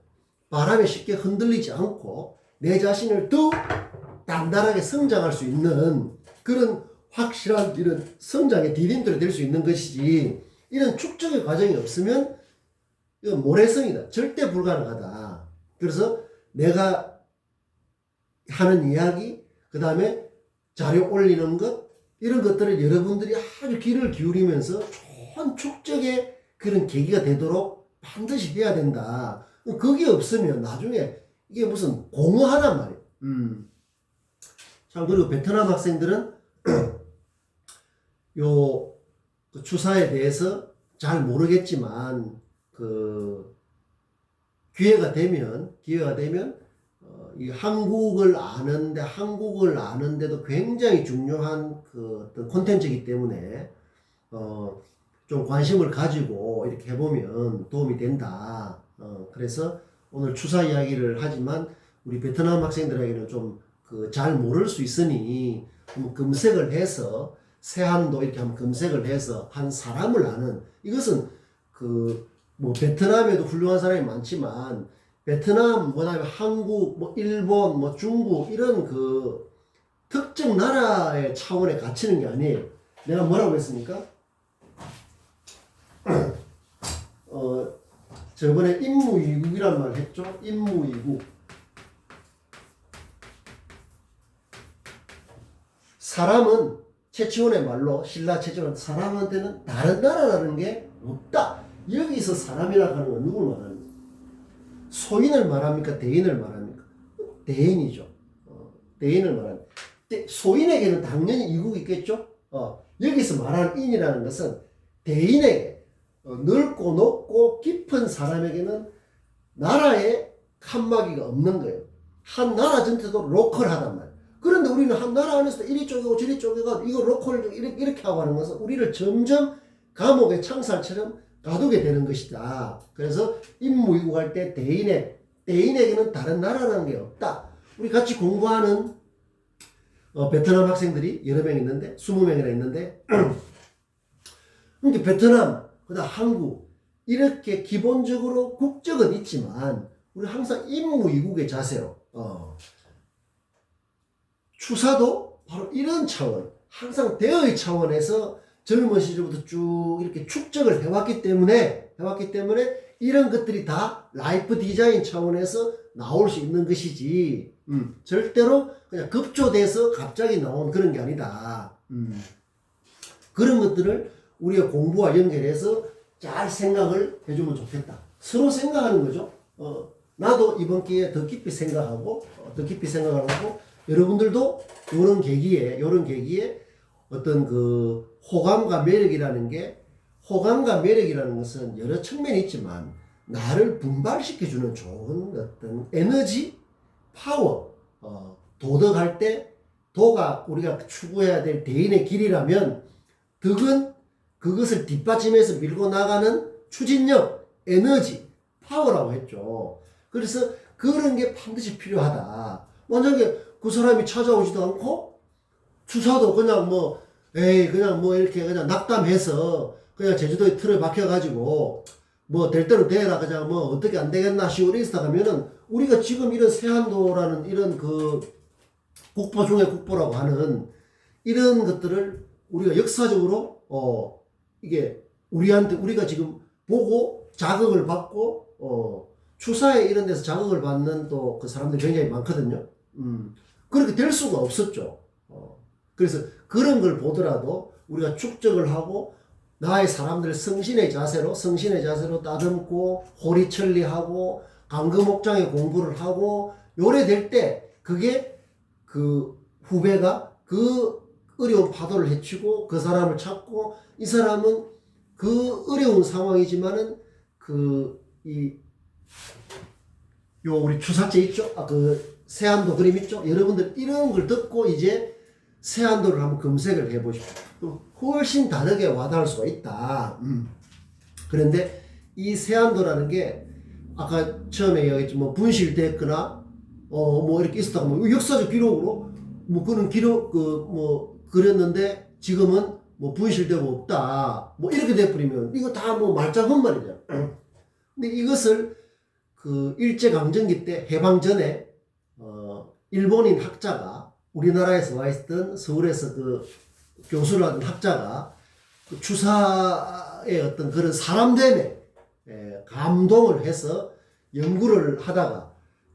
바람에 쉽게 흔들리지 않고 내 자신을 더 단단하게 성장할 수 있는 그런 확실한 이런 성장의 디딤돌이 될 수 있는 것이지, 이런 축적의 과정이 없으면 이건 모래성이다. 절대 불가능하다. 그래서 내가 하는 이야기, 그 다음에 자료 올리는 것, 이런 것들을 여러분들이 아주 귀를 기울이면서 좋은 축적의 그런 계기가 되도록 반드시 해야 된다. 그게 없으면 나중에 이게 무슨 공허하단 말이에요. 참, 그리고 베트남 학생들은 그 추사에 대해서 잘 모르겠지만 기회가 되면 이 한국을 아는데도 굉장히 중요한 그 어떤 콘텐츠이기 때문에 좀 관심을 가지고 이렇게 해보면 도움이 된다. 그래서 오늘 추사 이야기를 하지만 우리 베트남 학생들에게는 좀 잘 모를 수 있으니 한번 검색을 해서 세한도 이렇게 한번 검색을 해서 한 사람을 아는, 이것은 뭐 베트남에도 훌륭한 사람이 많지만 베트남, 그다음에 한국, 뭐 일본, 뭐 중국 이런 그 특정 나라의 차원에 갇히는 게 아니에요. 내가 뭐라고 했습니까? 저번에 임무이국이란 말 했죠. 임무이국. 사람은 최치원의 말로 신라 최치원 사람한테는 다른 나라라는 게 없다. 여기서 사람이라고 하는 건 누굴 말합니까? 소인을 말합니까? 대인을 말합니까? 대인이죠. 대인을 말합니다. 소인에게는 당연히 이국이 있겠죠. 여기서 말하는 인이라는 것은 대인에게 넓고 높고 깊은 사람에게는 나라에 칸막이가 없는 거예요. 한 나라 전체도 로컬하단 말이에요. 그런데 우리는 한 나라 안에서 이리 쪼개고 저리 쪼개고 이거 로컬 이렇게 하고 하는 것은 우리를 점점 감옥의 창살처럼 가두게 되는 것이다. 그래서 임무이국 할 때 대인에게는 다른 나라라는 게 없다. 우리 같이 공부하는 베트남 학생들이 여러 명 있는데 20명이나 있는데 근데 베트남 그다음 한국 이렇게 기본적으로 국적은 있지만 우리 항상 임무이국의 자세로 추사도 바로 이런 차원 항상 대의 차원에서 젊은 시절부터 쭉 이렇게 축적을 해왔기 때문에 이런 것들이 다 라이프 디자인 차원에서 나올 수 있는 것이지 절대로 그냥 급조돼서 갑자기 나온 그런 게 아니다. 그런 것들을 우리가 공부와 연결해서 잘 생각을 해주면 좋겠다. 서로 생각하는 거죠. 나도 이번 기회에 더 깊이 생각하고 여러분들도 요런 계기에 어떤 그 호감과 매력이라는 것은 여러 측면이 있지만 나를 분발시켜주는 좋은 어떤 에너지, 파워, 도덕할 때 도가 우리가 추구해야 될 대인의 길이라면 덕은 그것을 뒷받침해서 밀고 나가는 추진력, 에너지, 파워라고 했죠. 그래서 그런 게 반드시 필요하다. 만약에 그 사람이 찾아오지도 않고 추사도 그냥 이렇게 그냥 낙담해서 그냥 제주도에 틀에 박혀가지고 될 대로 되라 그냥 어떻게 안 되겠나 시골에 있다 가면은 우리가 지금 이런 세한도라는 이런 그 국보 중의 국보라고 하는 이런 것들을 우리가 역사적으로 이게 우리가 지금 보고 자극을 받고 추사에 이런 데서 자극을 받는 또 그 사람들이 굉장히 많거든요. 그렇게 될 수가 없었죠. 그래서 그런 걸 보더라도 우리가 축적을 하고 나의 사람들을 성신의 자세로 따듬고 호리천리하고 강금옥장에 공부를 하고 요래 될 때 그게 그 후배가 그 어려운 파도를 헤치고 그 사람을 찾고 이 사람은 그 어려운 상황이지만은 우리 추사제 있죠? 그 세안도 그림 있죠? 여러분들 이런 걸 듣고 이제 세안도를 한번 검색을 해보십시오. 훨씬 다르게 와닿을 수가 있다. 그런데 이 세안도라는 게 아까 처음에 얘기했지만 분실됐거나 이렇게 있었다고 역사적 기록으로 그런 기록 그랬는데 지금은 분실되고 없다. 이렇게 돼버리면 이거 다 말짱 헛말이죠. 근데 이것을 그 일제강점기 때 해방 전에 일본인 학자가 우리나라에서 와 있었던 서울에서 그 교수를 하던 학자가 그 추사의 어떤 그런 사람됨에 감동을 해서 연구를 하다가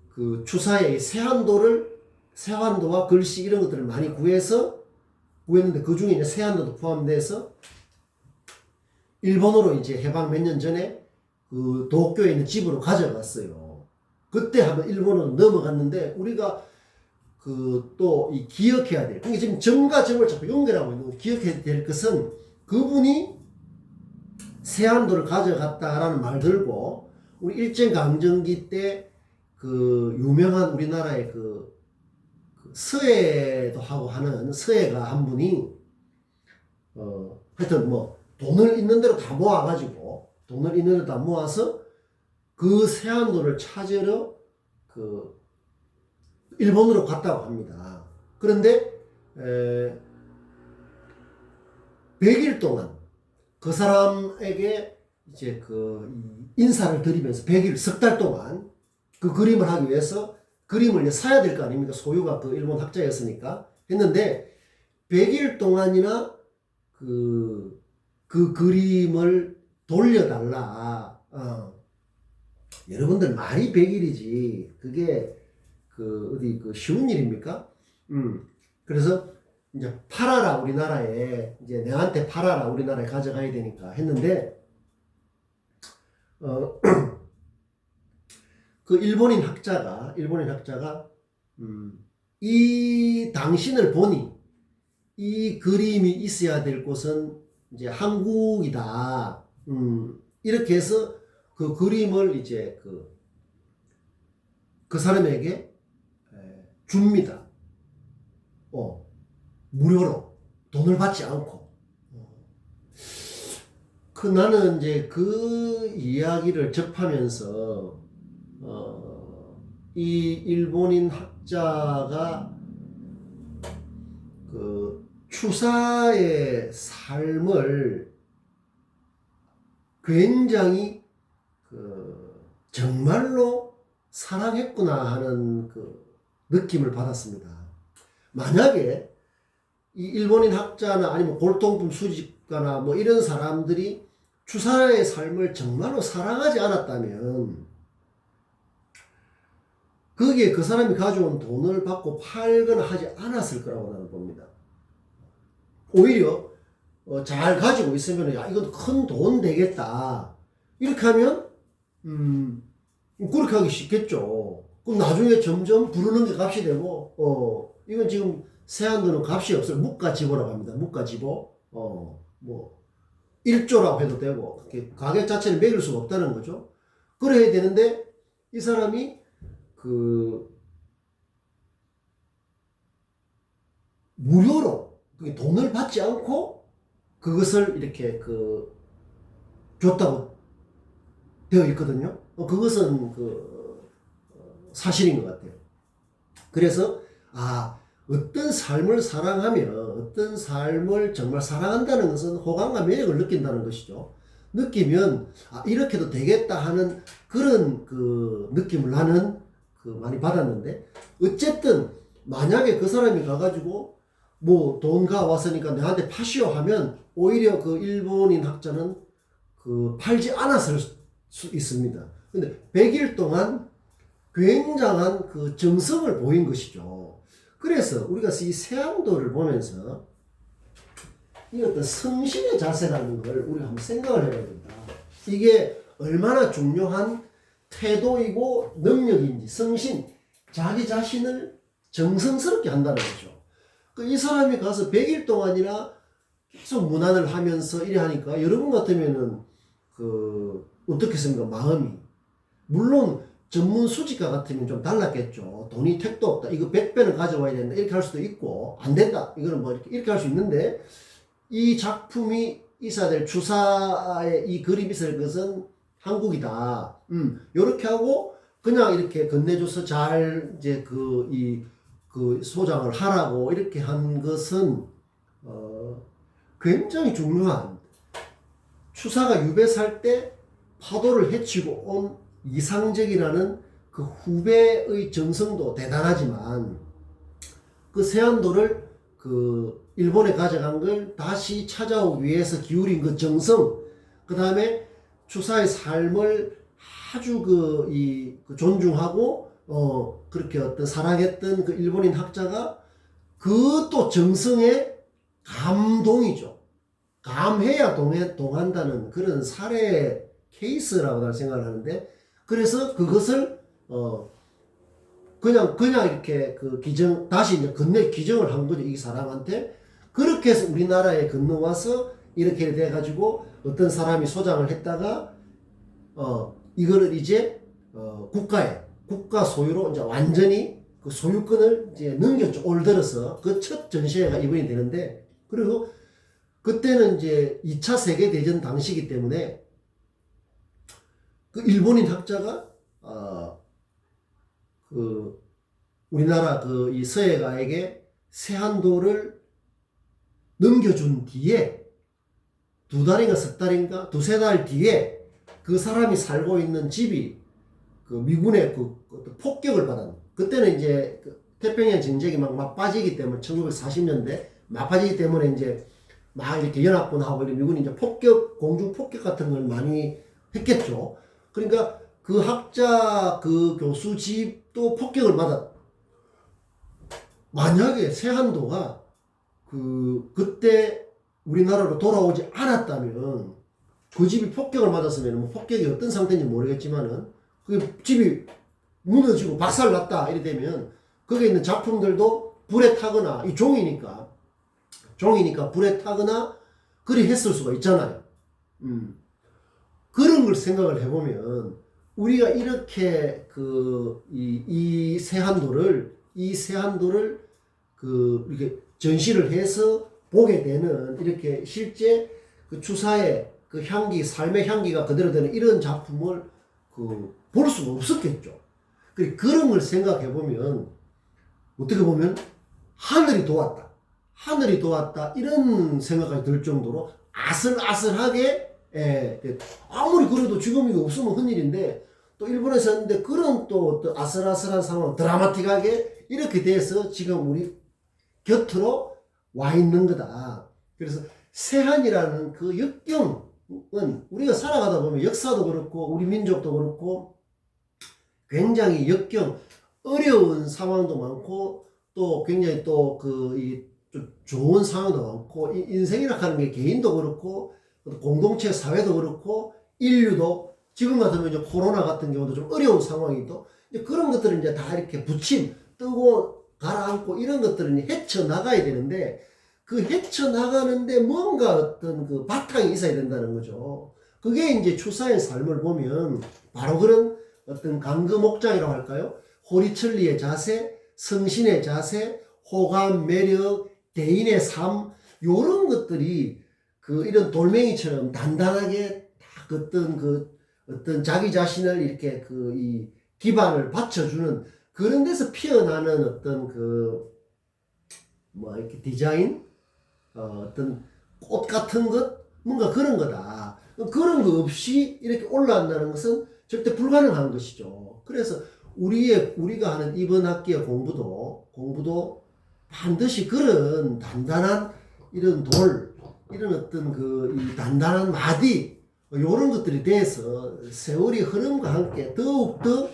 그 추사의 세환도와 글씨 이런 것들을 많이 구했는데 그 중에 이제 세환도도 포함돼서 일본으로 이제 해방 몇 년 전에 그 도쿄에 있는 집으로 가져갔어요. 그때 한번 일본으로 넘어갔는데 우리가 또 기억해야 될, 그러니까 지금 점과 점을 자꾸 연결하고 있는 거 기억해야 될 것은 그분이 세안도를 가져갔다라는 말 들고 우리 일제강점기 때 그 유명한 우리나라의 그 서예도 하고 하는 서예가 한 분이 하여튼 돈을 있는 대로 다 모아서 그 세안도를 찾으러 그 일본으로 갔다고 합니다. 그런데 100일 동안 그 사람에게 이제 그 인사를 드리면서 100일, 석 달 동안 그 그림을 하기 위해서 그림을 이제 사야 될 거 아닙니까? 소유가 그 일본 학자였으니까 했는데 100일 동안이나 그 그림을 돌려달라. 여러분들 말이 100일이지 그게 어디 쉬운 일입니까? 그래서 이제 팔아라 우리나라에 이제 내한테 팔아라 우리나라에 가져가야 되니까 했는데 그 일본인 학자가 이 당신을 보니 이 그림이 있어야 될 곳은 이제 한국이다. 이렇게 해서 그 그림을 이제 그 사람에게 줍니다. 무료로 돈을 받지 않고. 나는 이제 그 이야기를 접하면서 이 일본인 학자가 그 추사의 삶을 굉장히 정말로 사랑했구나 하는 느낌을 받았습니다. 만약에 이 일본인 학자나 아니면 골동품 수집가나 뭐 이런 사람들이 추사의 삶을 정말로 사랑하지 않았다면 거기에 그 사람이 가져온 돈을 받고 팔거나 하지 않았을 거라고 나는 봅니다. 오히려 잘 가지고 있으면 야 이건 큰 돈 되겠다 이렇게 하면 그렇게 하기 쉽겠죠. 그럼 나중에 점점 부르는 게 값이 되고 이건 지금 세안도는 값이 없어요. 무가지보라고 합니다. 무가지보 뭐 1조라고 해도 되고 가격 자체를 매길 수가 없다는 거죠. 그래야 되는데 이 사람이 무료로 돈을 받지 않고 그것을 이렇게 줬다고 되어 있거든요. 그것은 사실인 것 같아요. 그래서 어떤 삶을 사랑하면 어떤 삶을 정말 사랑한다는 것은 호감과 매력을 느낀다는 것이죠. 느끼면 이렇게도 되겠다 하는 그런 느낌을 나는 많이 받았는데 어쨌든 만약에 그 사람이 가가지고 뭐 돈 가왔으니까 내한테 파시오 하면 오히려 그 일본인 학자는 팔지 않았을 수 있습니다. 근데 100일 동안 굉장한 정성을 보인 것이죠. 그래서 우리가 이 세안도를 보면서 이 어떤 성신의 자세라는 걸 우리가 한번 생각을 해봐야 된다. 이게 얼마나 중요한 태도이고 능력인지 성신, 자기 자신을 정성스럽게 한다는 거죠. 이 사람이 가서 100일 동안이나 계속 문안을 하면서 이래 하니까 여러분 같으면은 어떻겠습니까? 마음이. 물론 전문 수집가 같으면 좀 달랐겠죠. 돈이 택도 없다. 이거 100배는 가져와야 된다. 이렇게 할 수도 있고 안 된다. 이거는 뭐 이렇게 할 수 있는데 이 작품이 있어야 될 추사의 이 그림이 있을 것은 한국이다. 요렇게 하고 그냥 이렇게 건네줘서 잘 이제 소장을 하라고 이렇게 한 것은 굉장히 중요한 추사가 유배 살 때 파도를 헤치고 온 이상적이라는 그 후배의 정성도 대단하지만 그 세안도를 일본에 가져간 걸 다시 찾아오기 위해서 기울인 그 정성, 그 다음에 추사의 삶을 아주 존중하고 그렇게 어떤 사랑했던 그 일본인 학자가 또 정성의 감동이죠. 감해야 동한다는 그런 사례 케이스라고 나는 생각을 하는데, 그래서 그것을 그냥 이렇게 다시 이제 기증을 한 거죠. 이 사람한테. 그렇게 해서 우리나라에 건너와서 이렇게 돼가지고 어떤 사람이 소장을 했다가 이거를 이제 국가 소유로 이제 완전히 그 소유권을 이제 넘겼죠. 올 들어서 그 첫 전시회가 이번이 되는데, 그리고 그때는 이제 2차 세계대전 당시이기 때문에 그 일본인 학자가 우리나라 이 서예가에게 세안도를 넘겨준 뒤에 2달인가 3달인가 2-3달 뒤에 그 사람이 살고 있는 집이 미군의 폭격을 받았는, 그때는 이제 태평양 전쟁이 막 빠지기 때문에 1940년대 막 빠지기 때문에 이제 막 이렇게 연합군하고 미군이 이제 공중 폭격 같은 걸 많이 했겠죠. 그러니까 그 학자 그 교수 집도 폭격을 받았. 만약에 세한도가 그때 우리나라로 돌아오지 않았다면 그 집이 폭격을 맞았으면 뭐 폭격이 어떤 상태인지 모르겠지만은 그 집이 무너지고 박살났다 이래 되면 거기에 있는 작품들도 불에 타거나 이 종이니까 불에 타거나 그리 했을 수가 있잖아요. 그런 걸 생각을 해보면 우리가 이렇게 이 세한도를 이렇게 전시를 해서 보게 되는 이렇게 실제 그 추사의 그 향기, 삶의 향기가 그대로 되는 이런 작품을 볼 수가 없었겠죠. 그런 걸 생각해 보면 어떻게 보면 하늘이 도왔다 이런 생각이 들 정도로 아슬아슬하게 아무리 그래도 지금 이거 없으면 큰일인데 또 일본에서 했는데 그런 또 어떤 아슬아슬한 상황 드라마틱하게 이렇게 돼서 지금 우리 곁으로 와 있는 거다. 그래서 세한이라는 그 역경은 우리가 살아가다 보면 역사도 그렇고 우리 민족도 그렇고 굉장히 어려운 상황도 많고 또 굉장히 또 좋은 상황도 많고 인생이라 하는 게 개인도 그렇고 공동체 사회도 그렇고 인류도 지금 같으면 이제 코로나 같은 경우도 좀 어려운 상황이도 그런 것들은 이제 다 이렇게 뜨고 가라앉고 이런 것들은 헤쳐나가야 되는데 그 헤쳐나가는데 뭔가 어떤 그 바탕이 있어야 된다는 거죠. 그게 이제 추사의 삶을 보면 바로 그런 어떤 강금옥장이라고 할까요? 호리천리의 자세, 성신의 자세, 호감, 매력, 대인의 삶 요런 것들이 이런 돌멩이처럼 단단하게 딱 어떤 자기 자신을 이렇게 이 기반을 받쳐주는 그런 데서 피어나는 어떤 이렇게 디자인, 어떤 꽃 같은 것, 뭔가 그런 거다. 그런 거 없이 이렇게 올라간다는 것은 절대 불가능한 것이죠. 그래서 우리가 하는 이번 학기의 공부도 반드시 그런 단단한 이런 이런 어떤 이 단단한 마디, 요런 것들에 대해서 세월이 흐름과 함께 더욱더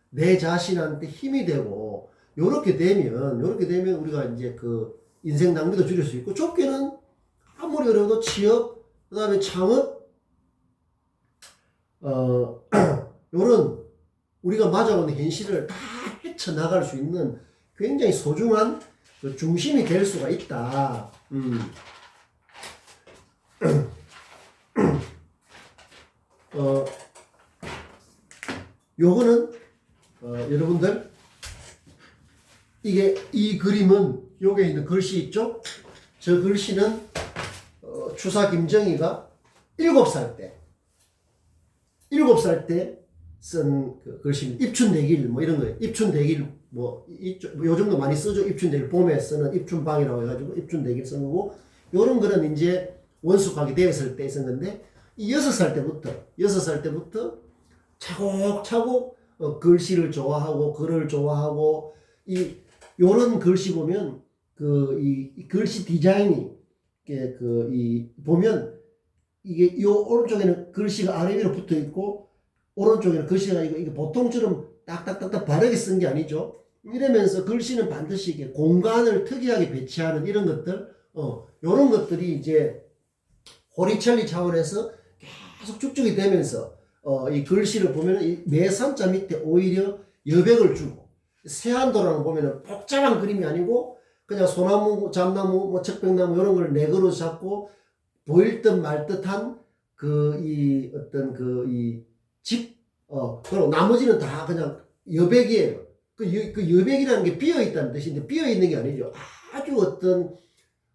내 자신한테 힘이 되고, 요렇게 되면 우리가 이제 인생 낭비도 줄일 수 있고, 좁게는 아무리 어려워도 취업, 그 다음에 창업, 요런 우리가 맞아오는 현실을 다 헤쳐나갈 수 있는 굉장히 소중한 중심이 될 수가 있다. 요거는 여러분들 이 그림은 여기에 있는 글씨 있죠? 저 글씨는 추사 김정희가 7살 때 쓴 글씨입니다. 입춘대길 뭐 이런 거예요. 입춘대길 요 정도 많이 쓰죠. 입춘대길 봄에 쓰는 입춘방이라고 해가지고 입춘대길 쓴 거고, 요런 거는 이제 원숙하게 되었을 때 쓴 건데, 이 6살 때부터 차곡차곡 글씨를 좋아하고 글을 좋아하고 요런 글씨 보면 이 글씨 디자인이 보면 이게 요 오른쪽에는 글씨가 아래 위로 붙어 있고 오른쪽에는 글씨가 이게 보통처럼 딱딱딱딱 바르게 쓴 게 아니죠. 이러면서 글씨는 반드시 이게 공간을 특이하게 배치하는 이런 것들, 요런 것들이 이제 호리천리 차원에서 계속 축적이 되면서 이 글씨를 보면 매 산자 밑에 오히려 여백을 주고, 세한도라는 거 보면 복잡한 그림이 아니고 그냥 소나무, 잡나무, 척백나무 이런 걸 네그로 잡고 보일 듯 말 듯한 이 집, 그리고 나머지는 다 그냥 여백이에요. 그 여백이라는 게 비어 있다는 뜻인데 비어 있는 게 아니죠. 아주 어떤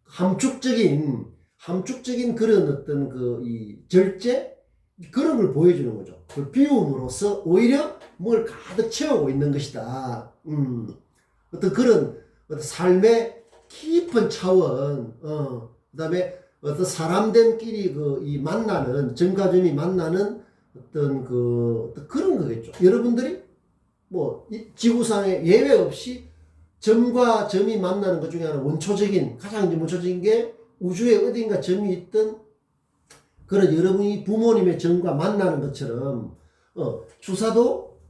함축적인 그런 어떤 이 절제 그런 걸 보여주는 거죠. 그 비움으로써 오히려 뭘 가득 채우고 있는 것이다. 어떤 그런 어떤 삶의 깊은 차원, 그다음에 어떤 사람들끼리 이 만나는 점과 점이 만나는 어떤 그런 거겠죠. 여러분들이 이 지구상에 예외 없이 점과 점이 만나는 것 중에 하나 가장 원초적인 게 우주에 어딘가 점이 있던 그런 여러분이 부모님의 점과 만나는 것처럼 주사도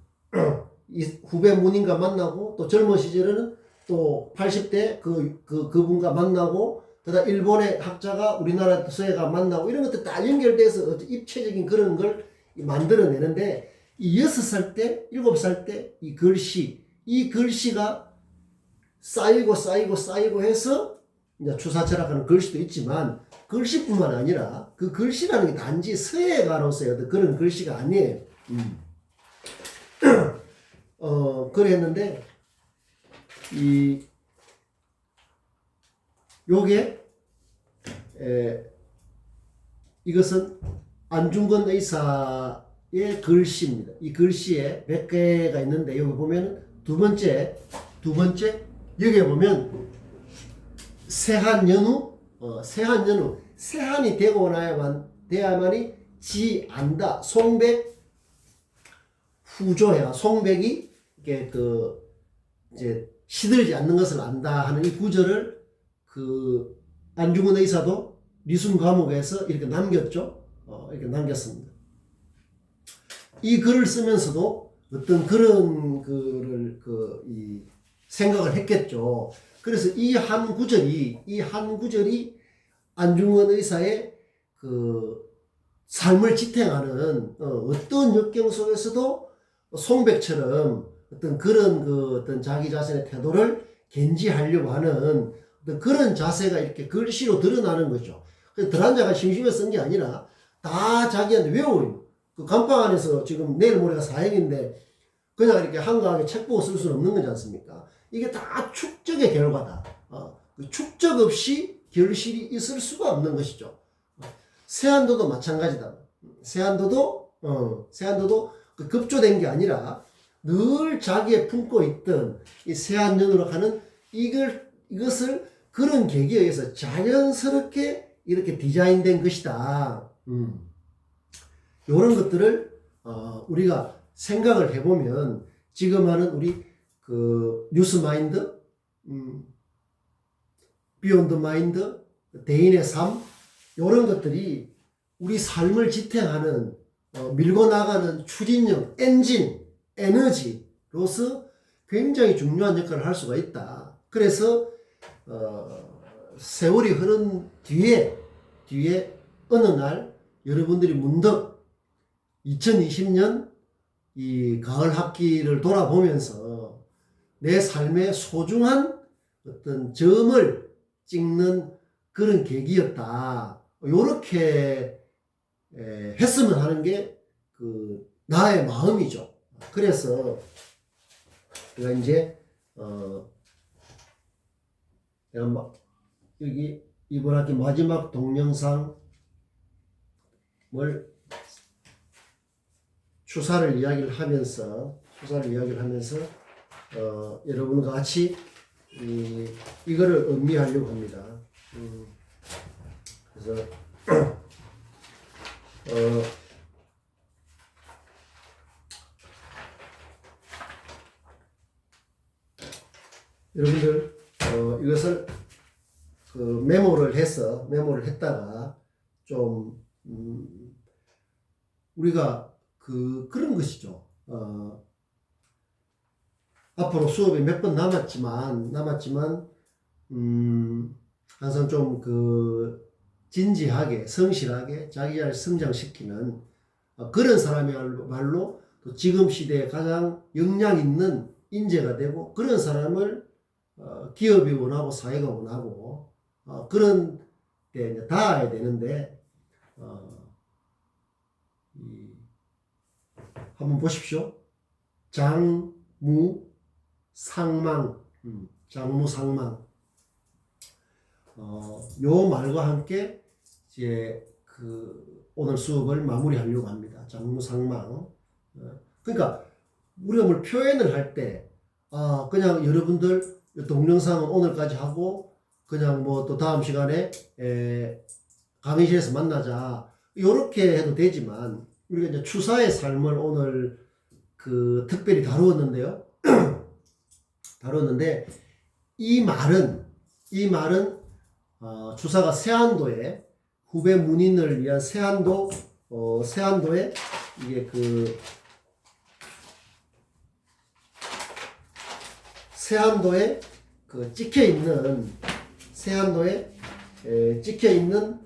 이 후배 문인과 만나고 또 젊은 시절에는 또 80대 그분과 만나고 그다음 일본의 학자가 우리나라 서예가 만나고 이런 것들 다 연결돼서 입체적인 그런 걸 만들어내는데 이 6살 때, 7살 때 이 글씨가 쌓이고 해서 이제 추사철학하는 글씨도 있지만 글씨뿐만 아니라 그 글씨라는 게 단지 서예가로서의 어떤 그런 글씨가 아니에요. 그랬는데 이것은 안중근 의사의 글씨입니다. 이 글씨에 몇 개가 있는데 여기 보면 두 번째 여기에 보면 세한연후 세한이 되고 돼야만이 지안다 송백 후조야 송백이 이게 이제 시들지 않는 것을 안다 하는 이 구절을 안중근 의사도 리순 과목에서 이렇게 남겼죠. 이렇게 남겼습니다. 이 글을 쓰면서도 어떤 그런 글을 생각을 했겠죠. 그래서 이 한 구절이 안중근 의사의 삶을 지탱하는 어떤 역경 속에서도 송백처럼 어떤 그런 어떤 자기 자신의 태도를 견지하려고 하는 어떤 그런 자세가 이렇게 글씨로 드러나는 거죠. 그래서 들한자가 심심해서 쓴 게 아니라 다 자기한테 외워요. 감방 안에서 지금 내일 모레가 사행인데 그냥 이렇게 한가하게 책 보고 쓸 수는 없는 거지 않습니까? 이게 다 축적의 결과다. 축적 없이 결실이 있을 수가 없는 것이죠. 세한도도 마찬가지다. 세한도도 급조된 게 아니라 늘 자기의 품고 있던 이 세한연으로 가는 이것을 그런 계기에 의해서 자연스럽게 이렇게 디자인된 것이다. 이런 것들을 우리가 생각을 해보면 지금 하는 우리 뉴스마인드, 비욘드 마인드, 대인의 삶 이런 것들이 우리 삶을 지탱하는 밀고 나가는 추진력, 엔진, 에너지로서 굉장히 중요한 역할을 할 수가 있다. 그래서 세월이 흐른 뒤에 어느 날 여러분들이 문득 2020년 이 가을 학기를 돌아보면서 내 삶의 소중한 어떤 점을 찍는 그런 계기였다. 이렇게 했으면 하는 게 나의 마음이죠. 그래서 내가 이제 내가 여기 이번 학기 마지막 동영상을 추사를 이야기를 하면서 여러분과 같이 이거를 음미하려고 합니다. 그래서 여러분들 이것을 메모를 했다가 좀 우리가 그런 것이죠. 앞으로 수업이 몇 번 남았지만 항상 좀 진지하게 성실하게 자기를 성장시키는 그런 사람이야말로 또 지금 시대에 가장 역량 있는 인재가 되고 그런 사람을 기업이 원하고 사회가 원하고 그런 데 이제 닿아야 되는데 한번 보십시오. 장무상망. 요 말과 함께 이제 오늘 수업을 마무리하려고 합니다. 장무상망. 그러니까 우리가 뭘 표현을 할 때 그냥 여러분들 동영상은 오늘까지 하고 그냥 뭐 또 다음 시간에 강의실에서 만나자 요렇게 해도 되지만 우리가 이제 추사의 삶을 오늘 특별히 다루었는데 이 말은 추사가 세안도에 후배 문인을 위한 세안도에 이게 세안도에 그 찍혀 있는 세안도에 찍혀 있는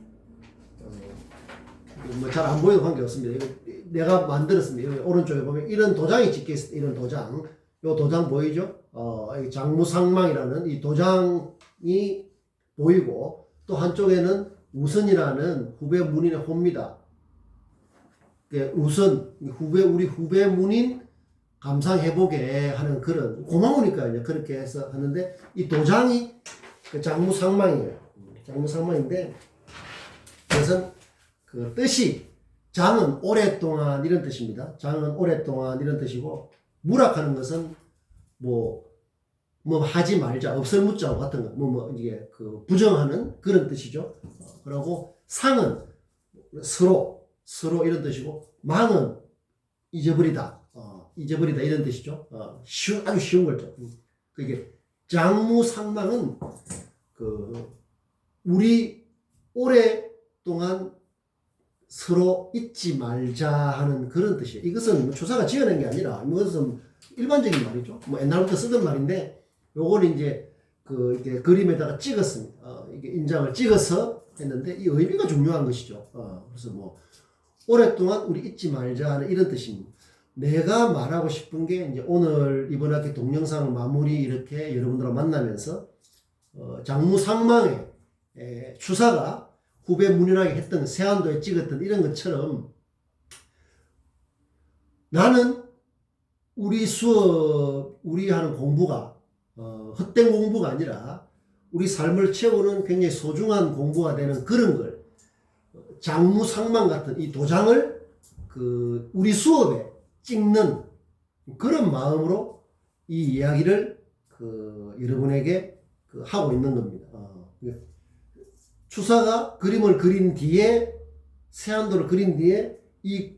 뭐 잘 안 보여도 관계없습니다. 내가 만들었습니다. 여기 오른쪽에 보면 이런 도장이 찍혀 있습니다. 이런 도장. 요 도장 보이죠? 장무상망이라는 이 도장이 보이고 또 한쪽에는 우선이라는 후배 문인의 호입니다. 우선 우리 후배 문인 감상해보게 하는 그런 고마우니까 이제 그렇게 해서 하는데 이 도장이 그 장무상망이에요. 장무상망인데 그것은 그 뜻이 장은 오랫동안 이런 뜻입니다. 장은 오랫동안 이런 뜻이고 무락하는 것은 뭐 하지 말자 없을 무자와 같은 거 이게 그 부정하는 그런 뜻이죠. 그리고 상은 서로 이런 뜻이고 망은 잊어버리다 잊어버리다 이런 뜻이죠. 아주 쉬운 거죠. 그게 장무상망은 그 우리 오랫동안 서로 잊지 말자 하는 그런 뜻이에요. 이것은 조사가 지어낸 게 아니라 이것은 일반적인 말이죠. 뭐 옛날부터 쓰던 말인데 요걸 이제 이렇게 그림에다가 찍었습니다. 이게 인장을 찍어서 했는데 이 의미가 중요한 것이죠. 그래서 뭐 오랫동안 우리 잊지 말자 하는 이런 뜻입니다. 내가 말하고 싶은 게 이제 오늘 이번 학기 동영상 마무리 이렇게 여러분들과 만나면서 장무상망의 추사가 후배 문인하게 했던 세안도에 찍었던 이런 것처럼 나는 우리 수업 우리 하는 공부가 헛된 공부가 아니라 우리 삶을 채우는 굉장히 소중한 공부가 되는 그런 걸 장무상망 같은 이 도장을 우리 수업에 찍는 그런 마음으로 이 이야기를 여러분에게 하고 있는 겁니다. 추사가 그림을 그린 뒤에 세안도를 그린 뒤에 이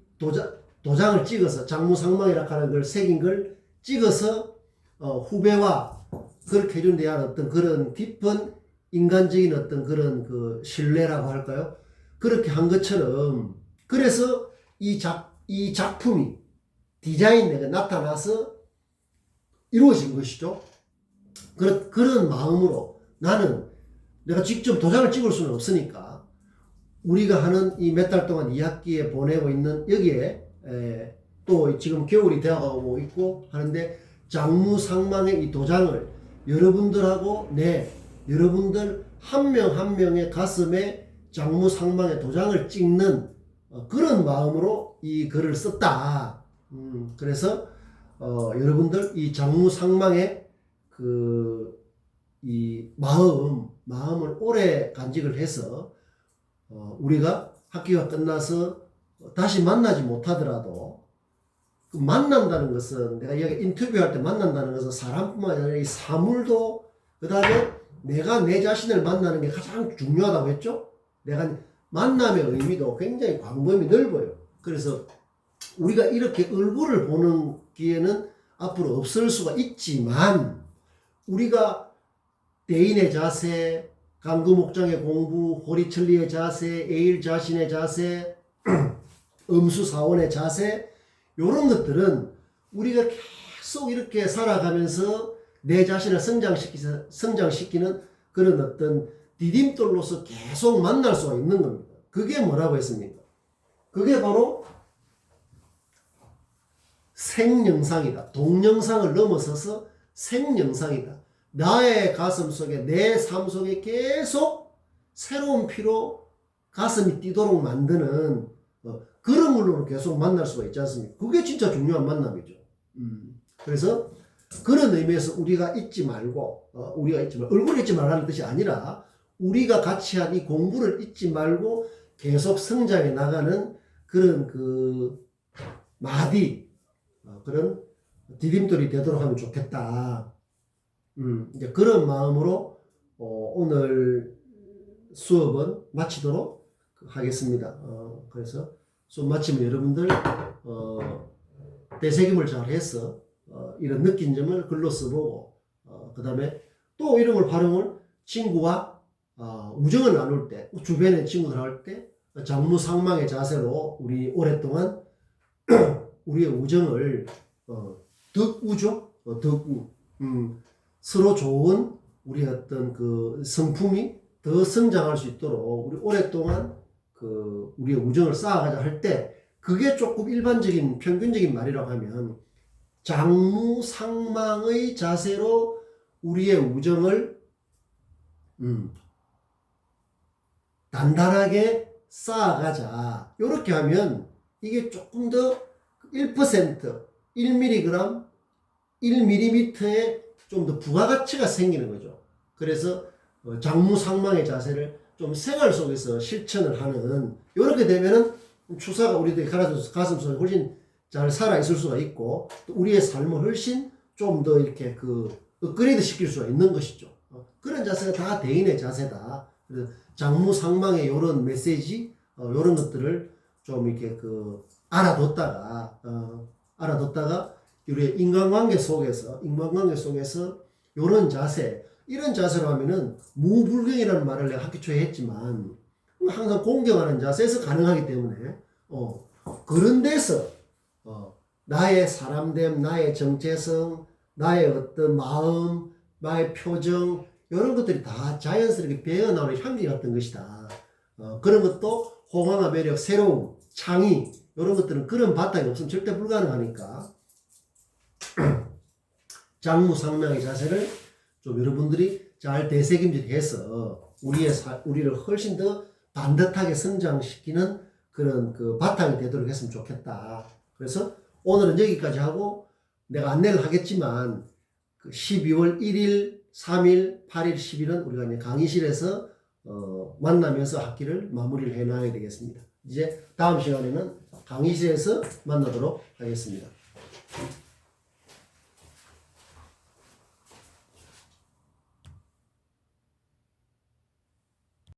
도장을 찍어서 장무상망이라 하는 걸 새긴 걸 찍어서 후배와 그렇게 해준 데 대한 어떤 그런 깊은 인간적인 어떤 그런 그 신뢰라고 할까요? 그렇게 한 것처럼 그래서 이 작품이 디자인되게 나타나서 이루어진 것이죠. 그런 마음으로 나는 내가 직접 도장을 찍을 수는 없으니까 우리가 하는 이 몇 달 동안 2학기에 보내고 있는 여기에 또 지금 겨울이 되어가고 있고 하는데 장무상망의 이 도장을 여러분들하고 여러분들 한 명 한 명의 가슴에 장무상망의 도장을 찍는 그런 마음으로 이 글을 썼다. 그래서 여러분들 이 장무상망의 이 마음을 오래 간직을 해서 우리가 학기가 끝나서 다시 만나지 못하더라도 그 만난다는 것은 내가 여기 인터뷰할 때 만난다는 것은 사람뿐만 아니라 이 사물도 그 다음에 내가 내 자신을 만나는 게 가장 중요하다고 했죠. 내가 만남의 의미도 굉장히 광범위 넓어요. 그래서 우리가 이렇게 얼굴을 보는 기회는 앞으로 없을 수가 있지만 우리가 대인의 자세, 강구목장의 공부, 호리천리의 자세, 에일자신의 자세, 음수사원의 자세 이런 것들은 우리가 계속 이렇게 살아가면서 내 자신을 성장시키는 그런 어떤 디딤돌로서 계속 만날 수가 있는 겁니다. 그게 뭐라고 했습니까? 그게 바로 생영상이다. 동영상을 넘어서서 생영상이다. 나의 가슴 속에 내 삶 속에 계속 새로운 피로 가슴이 뛰도록 만드는 그런 걸로 계속 만날 수가 있지 않습니까? 그게 진짜 중요한 만남이죠. 그래서 그런 의미에서 우리가 잊지 말고 얼굴 잊지 말라는 뜻이 아니라 우리가 같이 한 이 공부를 잊지 말고 계속 성장해 나가는 그런 그런 디딤돌이 되도록 하면 좋겠다. 이제 그런 마음으로 오늘 수업은 마치도록 하겠습니다. 그래서 수업 마치면 여러분들 되새김을 잘 해서 이런 느낀 점을 글로 써보고 그 다음에 또 이런 걸 활용을 친구와 우정을 나눌 때 주변의 친구들 할 때 장무상망의 자세로 우리 오랫동안 우리의 우정을 덕우죠. 덕우 서로 좋은 우리 어떤 그 성품이 더 성장할 수 있도록 우리 오랫동안 그 우리의 우정을 쌓아가자 할 때 그게 조금 일반적인 평균적인 말이라고 하면 장무상망의 자세로 우리의 우정을 단단하게 쌓아가자. 이렇게 하면 이게 조금 더 1%, 1mg, 1mm에 좀 더 부가가치가 생기는 거죠. 그래서 장무상망의 자세를 좀 생활 속에서 실천을 하는, 이렇게 되면은 추사가 우리들의 가슴 속에 훨씬 잘 살아있을 수가 있고, 또 우리의 삶을 훨씬 좀 더 이렇게 그 업그레이드 시킬 수가 있는 것이죠. 그런 자세가 다 대인의 자세다. 그래서 장무상망의 이런 메시지, 이런 것들을 좀 이렇게 그 알아뒀다가 우리의 인간관계 속에서 이런 자세, 이런 자세로 하면은 무불경이라는 말을 내가 학기 초에 했지만 항상 공경하는 자세에서 가능하기 때문에 그런 데서 나의 사람됨, 나의 정체성, 나의 어떤 마음, 나의 표정, 이런 것들이 다 자연스럽게 배어나오는 향기 같은 것이다. 그런 것도 호강과 매력, 새로움, 창의, 이런 것들은 그런 바탕이 없으면 절대 불가능하니까 장무상명의 자세를 좀 여러분들이 잘 되새김질해서 우리를 훨씬 더 반듯하게 성장시키는 그런 그 바탕이 되도록 했으면 좋겠다. 그래서 오늘은 여기까지 하고 내가 안내를 하겠지만 그 12월 1일, 3일, 8일, 10일은 우리가 이제 강의실에서 만나면서 학기를 마무리를 해놔야 되겠습니다. 이제 다음 시간에는 강의실에서 만나도록 하겠습니다.